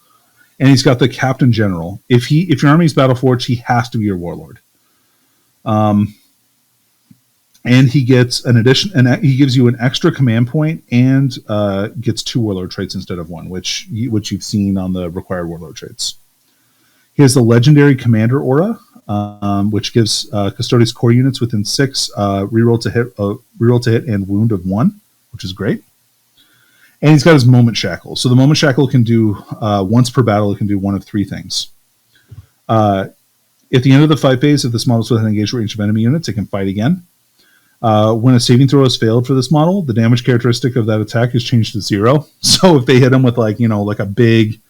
And he's got the Captain General. If your army's Battleforged, he has to be your Warlord. And he gets an addition, and he gives you an extra command point and gets 2 Warlord traits instead of 1, which you've seen on the required Warlord traits. He has the legendary Commander Aura, which gives Custodes core units within 6 reroll to hit and wound of 1, which is great. And he's got his Moment Shackle. So the Moment Shackle can do once per battle. It can do one of 3 things. At the end of the fight phase, if this model is within engaged range of enemy units, it can fight again. When a saving throw has failed for this model, the damage characteristic of that attack is changed to 0. So if they hit him with like a big,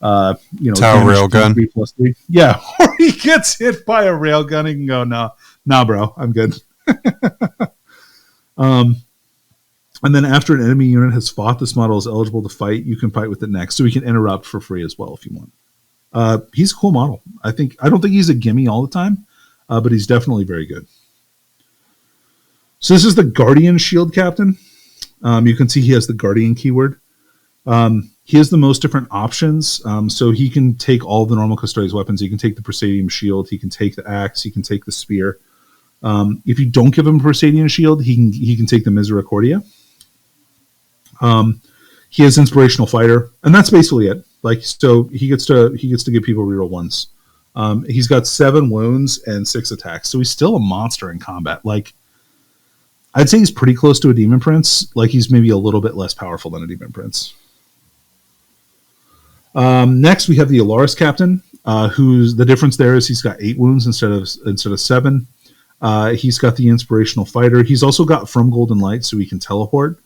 tower railgun, 3+3, yeah, or he gets hit by a railgun, he can go, nah, bro, I'm good. And then after an enemy unit has fought, this model is eligible to fight. You can fight with it next, so he can interrupt for free as well if you want. He's a cool model. I don't think he's a gimme all the time, but he's definitely very good. So this is the Guardian Shield Captain. You can see he has the Guardian keyword. He has the most different options. So he can take all the normal Custodes weapons. He can take the Presidium Shield. He can take the Axe. He can take the Spear. If you don't give him a Presidium Shield, he can take the Misericordia. He has Inspirational Fighter, and that's basically it. Like, so he gets to give people reroll 1s. He's got 7 wounds and 6 attacks, so he's still a monster in combat. Like, I'd say he's pretty close to a Demon Prince. Like, he's maybe a little bit less powerful than a Demon Prince. Next, we have the Alaris Captain, who's the difference there is he's got 8 wounds instead of 7. He's got the Inspirational Fighter. He's also got From Golden Light, so he can teleport.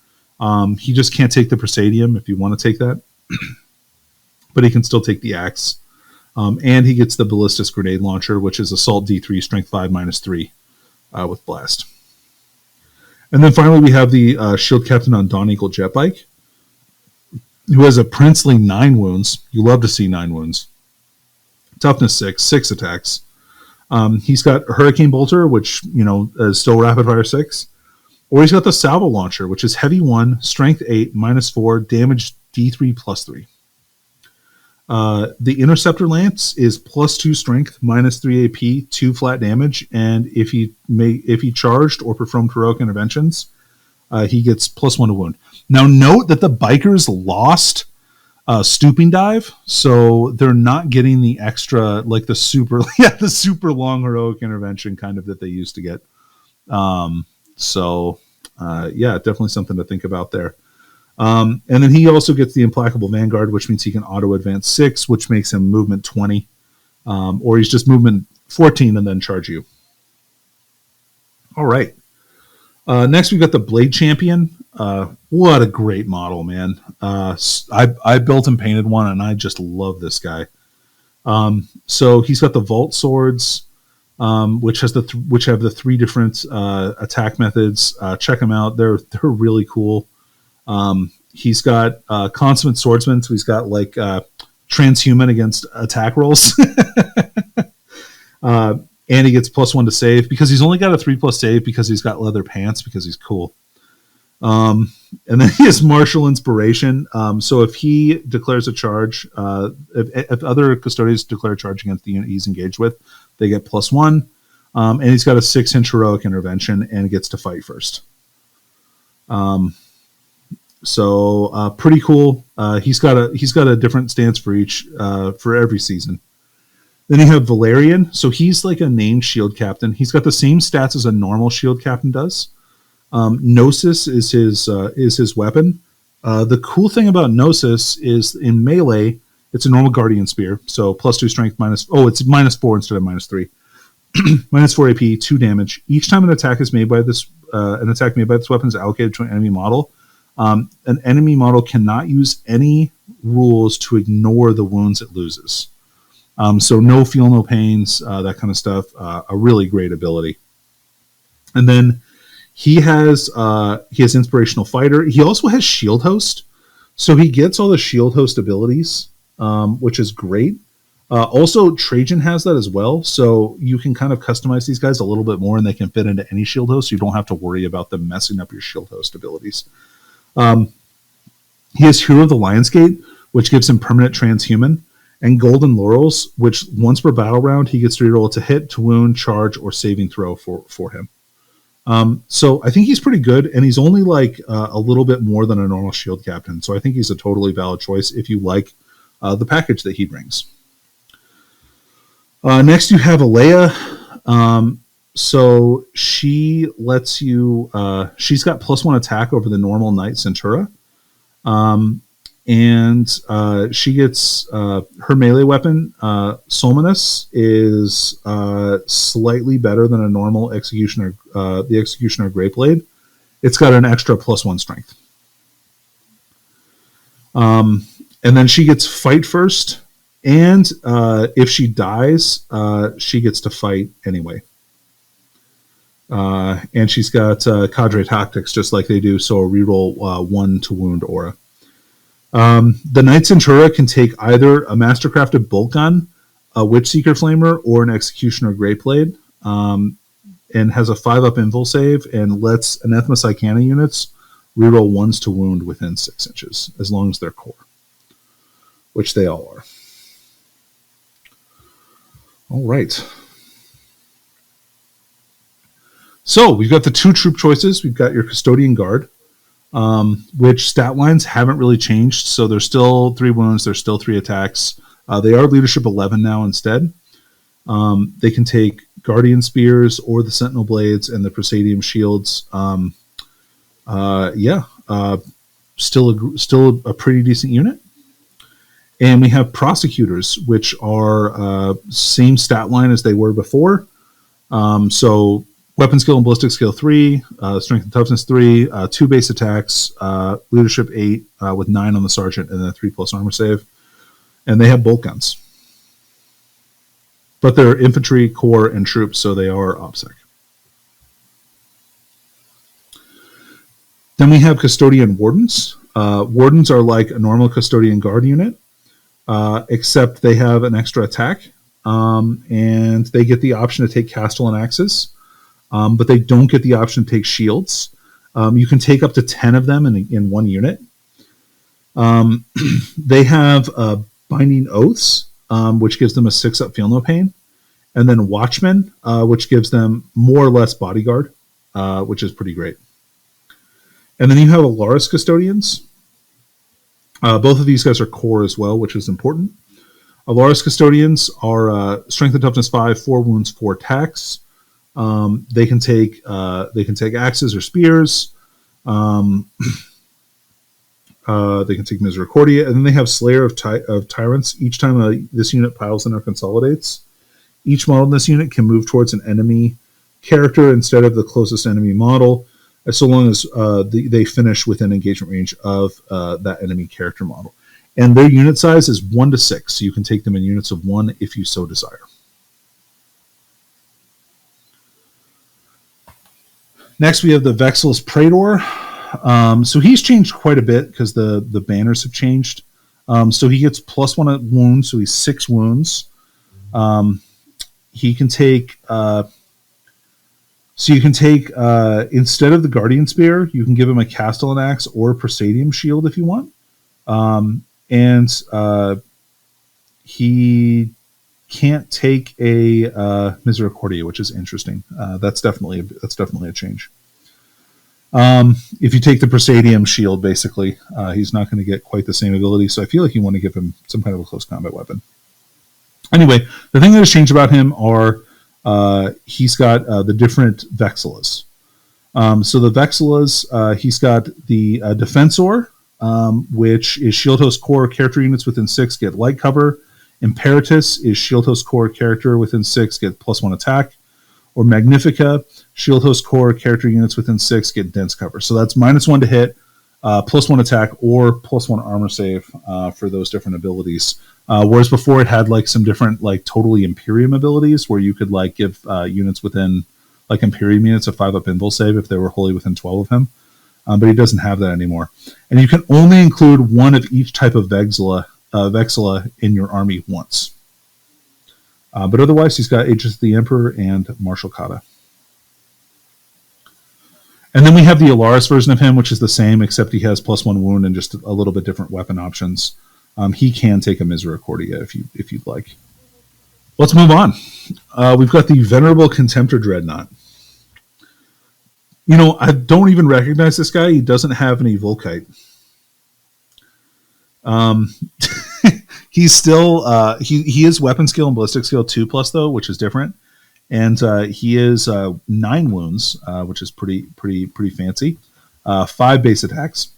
He just can't take the Presidium if you want to take that. But he can still take the Axe. And he gets the Ballistic Grenade Launcher, which is Assault D3, Strength 5 -3 with Blast. And then finally, we have the Shield Captain on Dawn Eagle Jetbike, who has a princely 9 wounds. You love to see 9 wounds. Toughness 6 attacks. He's got Hurricane Bolter, which is still Rapid Fire 6. Or he's got the Salvo Launcher, which is Heavy 1, Strength 8, -4, Damage D3 +3. The Interceptor Lance is +2 Strength, -3 AP, 2 flat damage, and if he charged or performed heroic interventions, he gets +1 to wound. Now note that the bikers lost stooping dive, so they're not getting the extra, like the super long heroic intervention kind of that they used to get. Definitely something to think about there. And then he also gets the Implacable Vanguard, which means he can auto advance 6, which makes him movement 20, or he's just movement 14 and then charge you. All right. Next, we've got the Blade Champion. What a great model, man. I built and painted one, and I just love this guy. So he's got the Vault Swords, which have the 3 different attack methods. Check them out. They're really cool. He's got Consummate Swordsman, so he's got like transhuman against attack rolls. And he gets +1 to save because he's only got a 3+ save because he's got leather pants because he's cool. And then he has Martial Inspiration. So if he declares a charge, if other custodians declare a charge against the unit he's engaged with, they get +1. And he's got a 6-inch heroic intervention and gets to fight first. So pretty cool. He's got a different stance for every season. Then you have Valerian. So he's like a named shield captain. He's got the same stats as a normal shield captain does. Gnosis is his weapon. The cool thing about Gnosis is in melee, it's a normal Guardian Spear. So +2 strength it's -4 instead of -3. -4 AP, 2 damage. Each time an attack made by this weapon is allocated to an enemy model. An enemy model cannot use any rules to ignore the wounds it loses. So no feel, no pains, that kind of stuff. A really great ability. And then he has Inspirational Fighter. He also has Shield Host. So he gets all the Shield Host abilities, which is great. Also, Trajan has that as well. So you can kind of customize these guys a little bit more and they can fit into any Shield Host. So you don't have to worry about them messing up your Shield Host abilities. He has Hero of the Lionsgate, which gives him permanent transhuman. And Golden Laurels, which once per battle round, he gets to reroll to hit, to wound, charge, or saving throw for him. So I think he's pretty good, and he's only like a little bit more than a normal shield captain. So I think he's a totally valid choice if you like the package that he brings. Next, you have Alea. So she lets you. She's got +1 attack over the normal Knight Centura. And she gets her melee weapon, Solminus, is slightly better than a normal Executioner, the Executioner Greatblade. It's got an extra +1 strength. And then she gets fight first, and if she dies, she gets to fight anyway. And she's got Cadre Tactics just like they do, so a reroll 1 to wound aura. The Knight Centura can take either a Mastercrafted Bolt Gun, a Witchseeker Flamer, or an Executioner Greatblade, and has a 5-up invul save and lets Anathema Psychana units reroll 1s to wound within 6 inches, as long as they're core, which they all are. All right. So we've got the 2 troop choices. We've got your Custodian Guard, which stat lines haven't really changed. So there's still 3 wounds. There's still 3 attacks. They are leadership 11 now instead. They can take Guardian Spears or the Sentinel Blades and the Presidium Shields. Still a pretty decent unit. And we have Prosecutors, which are same stat line as they were before. So Weapon Skill and Ballistic Skill 3, Strength and Toughness 3, 2 base attacks, Leadership 8 with 9 on the Sergeant, and a 3+ armor save. And they have bolt guns. But they're infantry, core, and troops, so they are OPSEC. Then we have Custodian Wardens. Wardens are like a normal Custodian Guard unit, except they have an extra attack, and they get the option to take Castellan Axes. But they don't get the option to take shields. You can take up to 10 of them in one unit. They have Binding Oaths, which gives them a 6-up Feel No Pain. And then Watchmen, which gives them more or less Bodyguard, which is pretty great. And then you have Alaris Custodians. Both of these guys are core as well, which is important. Alaris Custodians are Strength and Toughness 5, 4 wounds, 4 attacks. They can take axes or spears. They can take Misericordia, and then they have Slayer of Tyrants. Each time this unit piles in or consolidates, each model in this unit can move towards an enemy character instead of the closest enemy model, so long as they finish within engagement range of that enemy character model. And their unit size is 1 to 6, so you can take them in units of 1 if you so desire. Next, we have the Vexillus Prador. So he's changed quite a bit because the banners have changed. So he gets +1 wounds, so he's 6 wounds. He can take... So you can take, instead of the Guardian Spear, you can give him a Castellan Axe or a Presidium Shield if you want. He can't take a Misericordia, which is interesting. That's definitely a change. If you take the Presidium Shield, basically, he's not going to get quite the same ability, so I feel like you want to give him some kind of a close combat weapon. Anyway, the thing that has changed about him are he's got the different Vexillas. So the Vexillas, he's got the Defensor, which is Shield Host Core character units within 6 get light cover. Imperatus is Shield Host Core character within 6 get +1 attack. Or Magnifica, Shield Host Core character units within 6 get dense cover. So that's -1 to hit, +1 attack, or +1 armor save for those different abilities. Whereas before it had like some different like totally Imperium abilities where you could like give units within like Imperium units a 5-up invul save if they were wholly within 12 of him. But he doesn't have that anymore. And you can only include one of each type of Vexilla in your army once. But otherwise, he's got Aegis of the Emperor and Martial Kata. And then we have the Alaris version of him, which is the same, except he has +1 wound and just a little bit different weapon options. He can take a Misericordia if you'd like. Let's move on. We've got the Venerable Contemptor Dreadnought. You know, I don't even recognize this guy. He doesn't have any Volkite. He's still he is weapon skill and ballistic skill 2+ though, which is different. And he is 9 wounds, which is pretty fancy. 5 base attacks.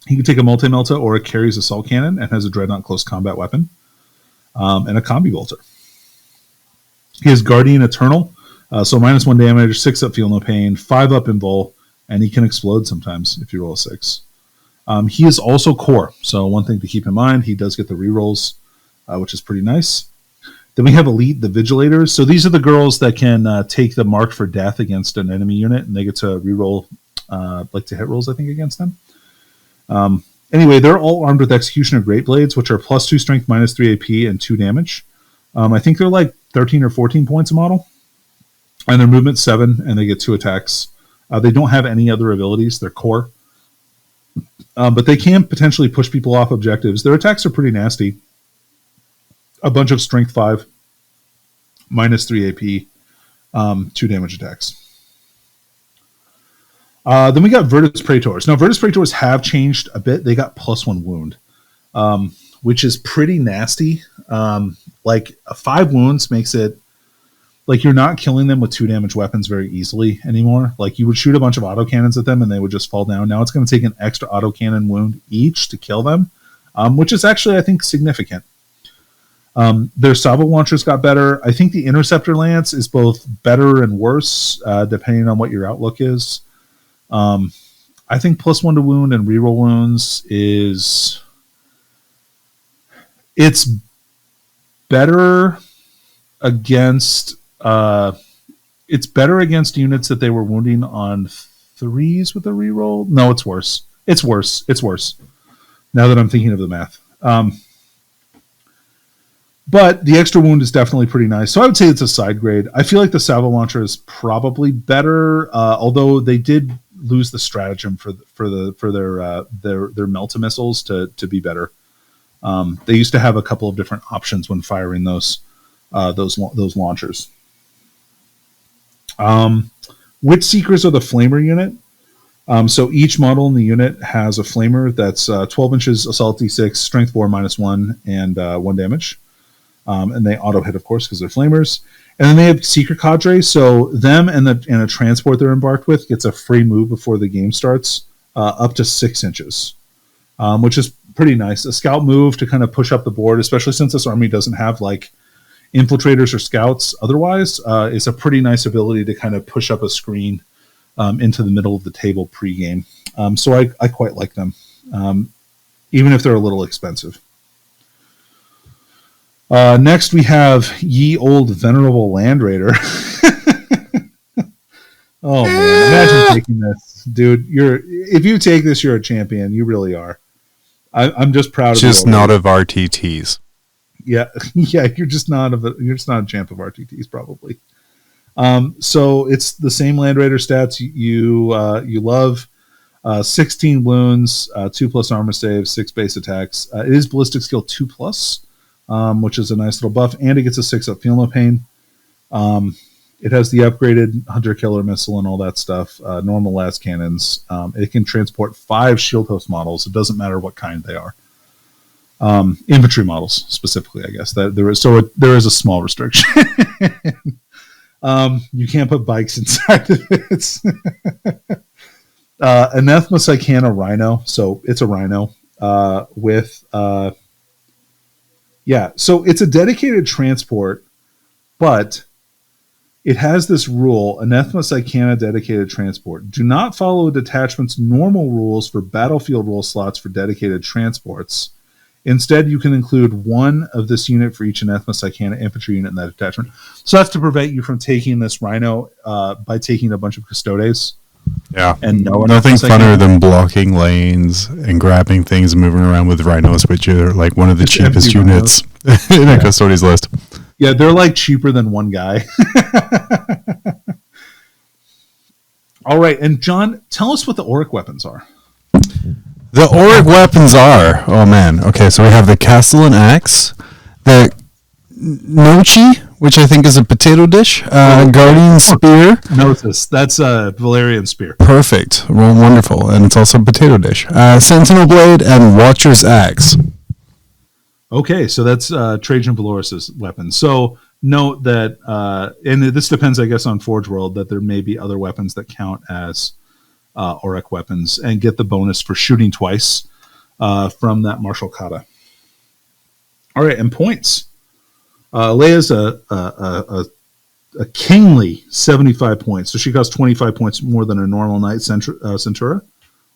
He can take a Multi-Melta or a Carries Assault Cannon and has a Dreadnought close combat weapon. And a Combi Bolter. He has Guardian Eternal. So -1 damage, 6-up Feel No Pain, 5-up Invul, and he can explode sometimes if you roll a 6. He is also core, so one thing to keep in mind, he does get the rerolls, which is pretty nice. Then we have Elite, the Vigilators. So these are the girls that can take the Mark for Death against an enemy unit, and they get to reroll, like to hit rolls, I think, against them. Anyway, they're all armed with Executioner Great Blades, which are +2 strength, -3 AP, and 2 damage. I think they're like 13 or 14 points a model. And their movement 7, and they get 2 attacks. They don't have any other abilities. They're core. But they can potentially push people off objectives. Their attacks are pretty nasty. A bunch of strength 5, -3 AP, 2 damage attacks. Then we got Virtus Praetors. Now, Virtus Praetors have changed a bit. They got +1 wound, which is pretty nasty. Like, 5 wounds makes it like you're not killing them with 2 damage weapons very easily anymore. Like you would shoot a bunch of autocannons at them and they would just fall down. Now it's going to take an extra autocannon wound each to kill them, which is actually, I think, significant. Their salvo launchers got better. I think the Interceptor Lance is both better and worse, depending on what your outlook is. I think +1 to wound and reroll wounds is... It's better against... it's better against units that they were wounding on 3s with a reroll. No, it's worse. It's worse. It's worse. Now that I'm thinking of the math. But the extra wound is definitely pretty nice. So I would say it's a side grade. I feel like the Salvo Launcher is probably better, although they did lose the stratagem for their Melta missiles to be better. They used to have a couple of different options when firing those launchers. Witch Seekers are the Flamer unit. So each model in the unit has a flamer that's 12 inches, assault d6, strength 4 -1, and 1 damage. And they auto hit, of course, because they're flamers. And then they have secret cadre, so them and a transport they're embarked with gets a free move before the game starts, up to 6 inches, which is pretty nice. A scout move to kind of push up the board, especially since this army doesn't have like infiltrators or scouts otherwise, is a pretty nice ability to kind of push up a screen into the middle of the table pre-game. So I quite like them, even if they're a little expensive. Next, we have Ye Old Venerable Land Raider. Oh man! Imagine taking this, dude. If you take this, you're a champion. You really are. I'm just proud of you. Just not of RTTs. Yeah, yeah. You're just not a champ of RTTs, probably. So it's the same Land Raider stats you love. 16 wounds, 2+ armor saves, 6 base attacks. It is ballistic skill 2+. Which is a nice little buff, and it gets a 6-up feel no pain. It has the upgraded hunter killer missile and all that stuff. Normal las cannons. It can transport 5 shield host models. It doesn't matter what kind they are. Infantry models specifically, I guess. There is a small restriction. You can't put bikes inside of it. Anathema Psychana Rhino, so it's a rhino with. Yeah, so it's a dedicated transport, but it has this rule, Anathema Psychana dedicated transport. Do not follow a detachment's normal rules for battlefield rule slots for dedicated transports. Instead, you can include one of this unit for each Anathema Psychana infantry unit in that detachment. So that's to prevent you from taking this rhino by taking a bunch of Custodes. Yeah, and nothing funner than blocking lanes and grabbing things and moving around with rhinos, which are like one of the cheapest units in a Custodes list. Yeah, they're like cheaper than one guy. All right, and John, tell us what the Auric weapons are. The Auric weapons are, oh man, okay, so we have the Castellan Axe, the Nochi, which I think is a potato dish, Guardian Spear. Notice, that's a Valerian Spear. Perfect, well, wonderful, and it's also a potato dish. Sentinel Blade and Watcher's Axe. Okay, so that's Trajan Valoris's weapon. So note that, and this depends, I guess, on Forge World, that there may be other weapons that count as Auric weapons and get the bonus for shooting twice from that martial kata. All right, and points. Leia's a kingly 75 points, so she costs 25 points more than a normal knight Centura.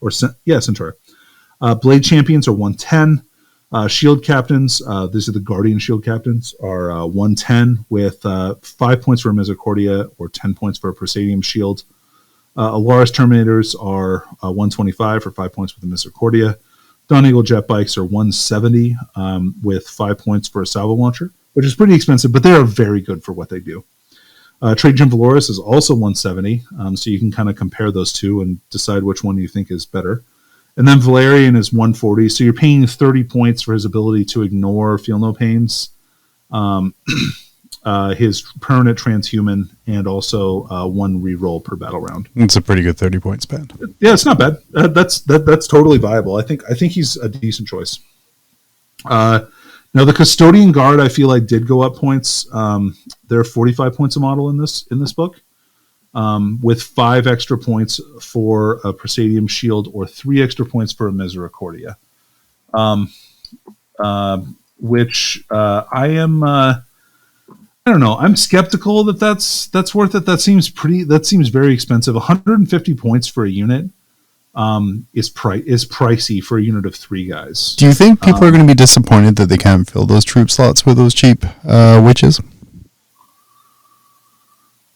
Centura. Blade champions are 110. Shield captains, these are the Guardian Shield captains, are 110 with 5 points for a Misericordia or 10 points for a Presidium Shield. Alaris Terminators are 125 for 5 points with a Misericordia. Dawn Eagle Jet Bikes are 170 with 5 points for a Salvo Launcher, which is pretty expensive, but they are very good for what they do. Trajan Valoris is also 170, so you can kind of compare those two and decide which one you think is better. And then Valerian is 140, so you're paying 30 points for his ability to ignore Feel No Pains, his permanent transhuman, and also 1 reroll per battle round. It's a pretty good 30-point spend. Yeah, it's not bad. That's totally viable. I think he's a decent choice. Now the Custodian Guard, I feel like did go up points. They're 45 points a model in this book, with 5 extra points for a Presidium Shield or 3 extra points for a Misericordia, which I am. I don't know. I'm skeptical that's worth it. That seems very expensive. 150 points for a unit is pricey for a unit of 3 guys. Do you think people are going to be disappointed that they can't fill those troop slots with those cheap witches?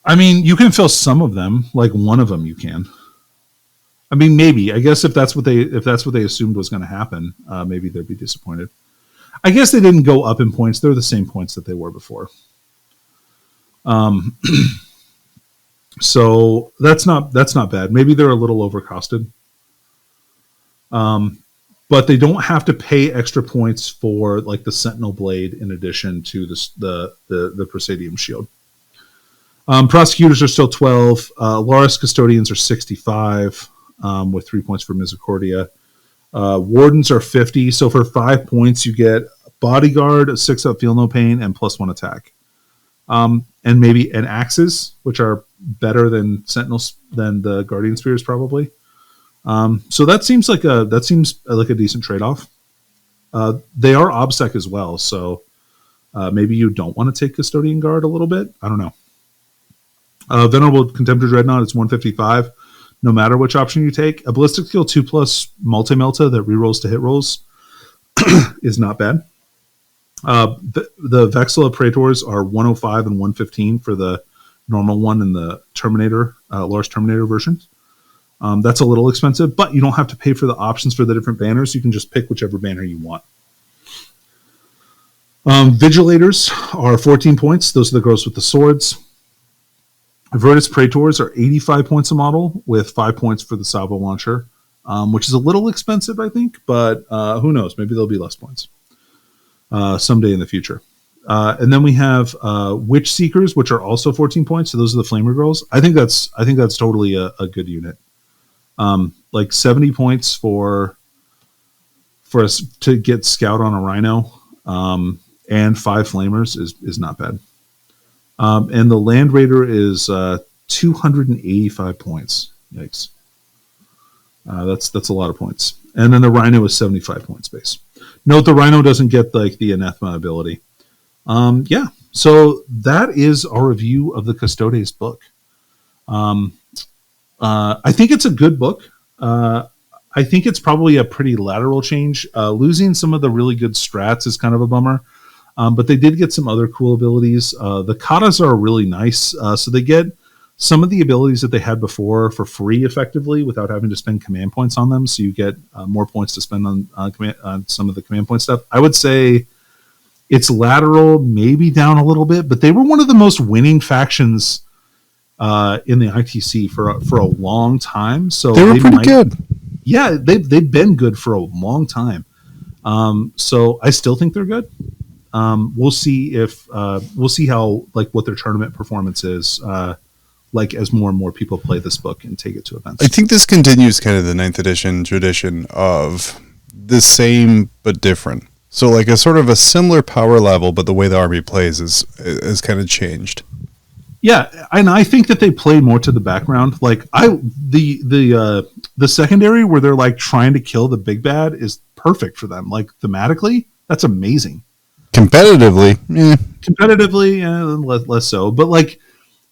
I mean, you can fill some of them. Like one of them, you can. I mean, maybe. I guess if that's what they assumed was going to happen, maybe they'd be disappointed. I guess they didn't go up in points. They're the same points that they were before. So that's not bad. Maybe they're a little overcosted. But they don't have to pay extra points for like the Sentinel Blade in addition to the Presidium Shield. Prosecutors are still 12. Alaris Custodians are 65. with 3 points for Misericordia. Wardens are 50. So for 5 points, you get Bodyguard, a 6-up Feel No Pain, and +1 attack. And maybe an Axes, which are better than Sentinels, than the Guardian Spears probably. So that seems like a decent trade-off. They are OBSEC as well, so maybe you don't want to take Custodian Guard a little bit. I don't know. Venerable Contemptor Dreadnought is 155, no matter which option you take. A Ballistic Skill 2+ Multi-Melta that rerolls to hit rolls is not bad. The Vexillus Pradors are 105 and 115 for the normal one and the Terminator, Lars Terminator versions. That's a little expensive, but you don't have to pay for the options for the different banners. You can just pick whichever banner you want. Vigilators are 14 points. Those are the girls with the swords. Virtus Praetors are 85 points a model with 5 points for the salvo launcher, which is a little expensive, I think, but who knows? Maybe there'll be less points someday in the future. And then we have Witch Seekers, which are also 14 points. So those are the Flamer Girls. I think that's totally a good unit. Like 70 points for us to get Scout on a Rhino, and 5 Flamers is not bad. And the Land Raider is 285 points. Yikes. That's a lot of points. And then the Rhino is 75 points base. Note the Rhino doesn't get like the Anathema ability. Yeah. So that is our review of the Custodes book. I think it's a good book. I think it's probably a pretty lateral change. Losing some of the really good strats is kind of a bummer. But they did get some other cool abilities. The katas are really nice. So they get some of the abilities that they had before for free effectively without having to spend command points on them. So you get more points to spend on some of the command point stuff. I would say it's lateral, maybe down a little bit, but they were one of the most winning factions in the ITC for a long time. So they were pretty good. Yeah, they've been good for a long time. So I still think they're good. We'll see how like what their tournament performance is like as more and more people play this book and take it to events. I think this continues kind of the 9th edition tradition of the same but different. So like a sort of a similar power level, but the way the army plays is kind of changed. Yeah, and I think that they play more to the background. Like the secondary where they're like trying to kill the big bad is perfect for them. Like thematically, that's amazing. Competitively, less so. But like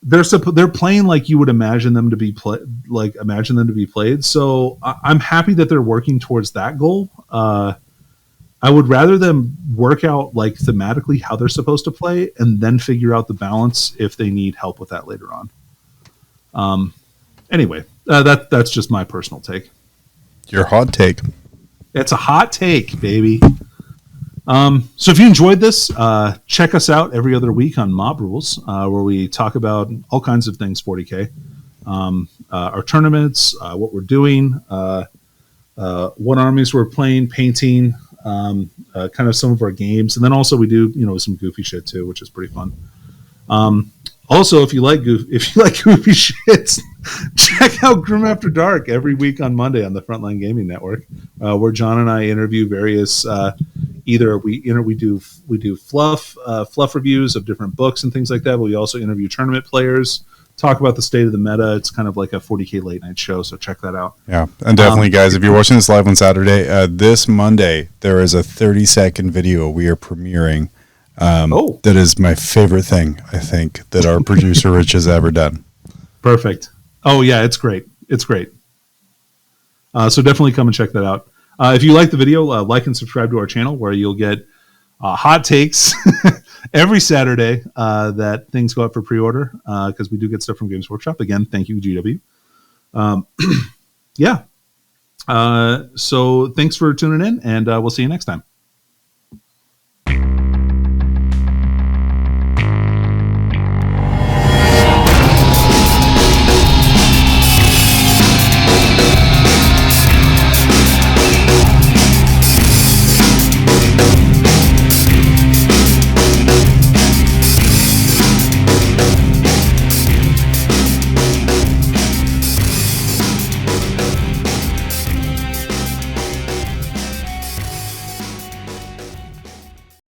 they're playing like you would imagine them to be played. So I'm happy that they're working towards that goal. I would rather them work out like thematically how they're supposed to play and then figure out the balance if they need help with that later on. Anyway, that's just my personal take. Your hot take. It's a hot take, baby. So if you enjoyed this, check us out every other week on Mob Rules, where we talk about all kinds of things 40K. Our tournaments, what we're doing, what armies we're playing, painting, kind of some of our games. And then also we do, some goofy shit too, which is pretty fun. Also, if you like goofy shits, check out Grim After Dark every week on Monday on the Frontline Gaming Network, where John and I interview various. Either we do fluff reviews of different books and things like that, but we also interview tournament players, talk about the state of the meta. It's kind of like a 40K late night show, so check that out. Yeah, and definitely, guys, if you're watching this live on Saturday, this Monday there is a 30-second video we are premiering. That is my favorite thing, I think, that our producer Rich has ever done. Perfect. Oh yeah, it's great. It's great. So definitely come and check that out. If you like the video, like and subscribe to our channel where you'll get hot takes every Saturday that things go up for pre-order because we do get stuff from Games Workshop. Again, thank you, GW. Yeah. So thanks for tuning in, and we'll see you next time.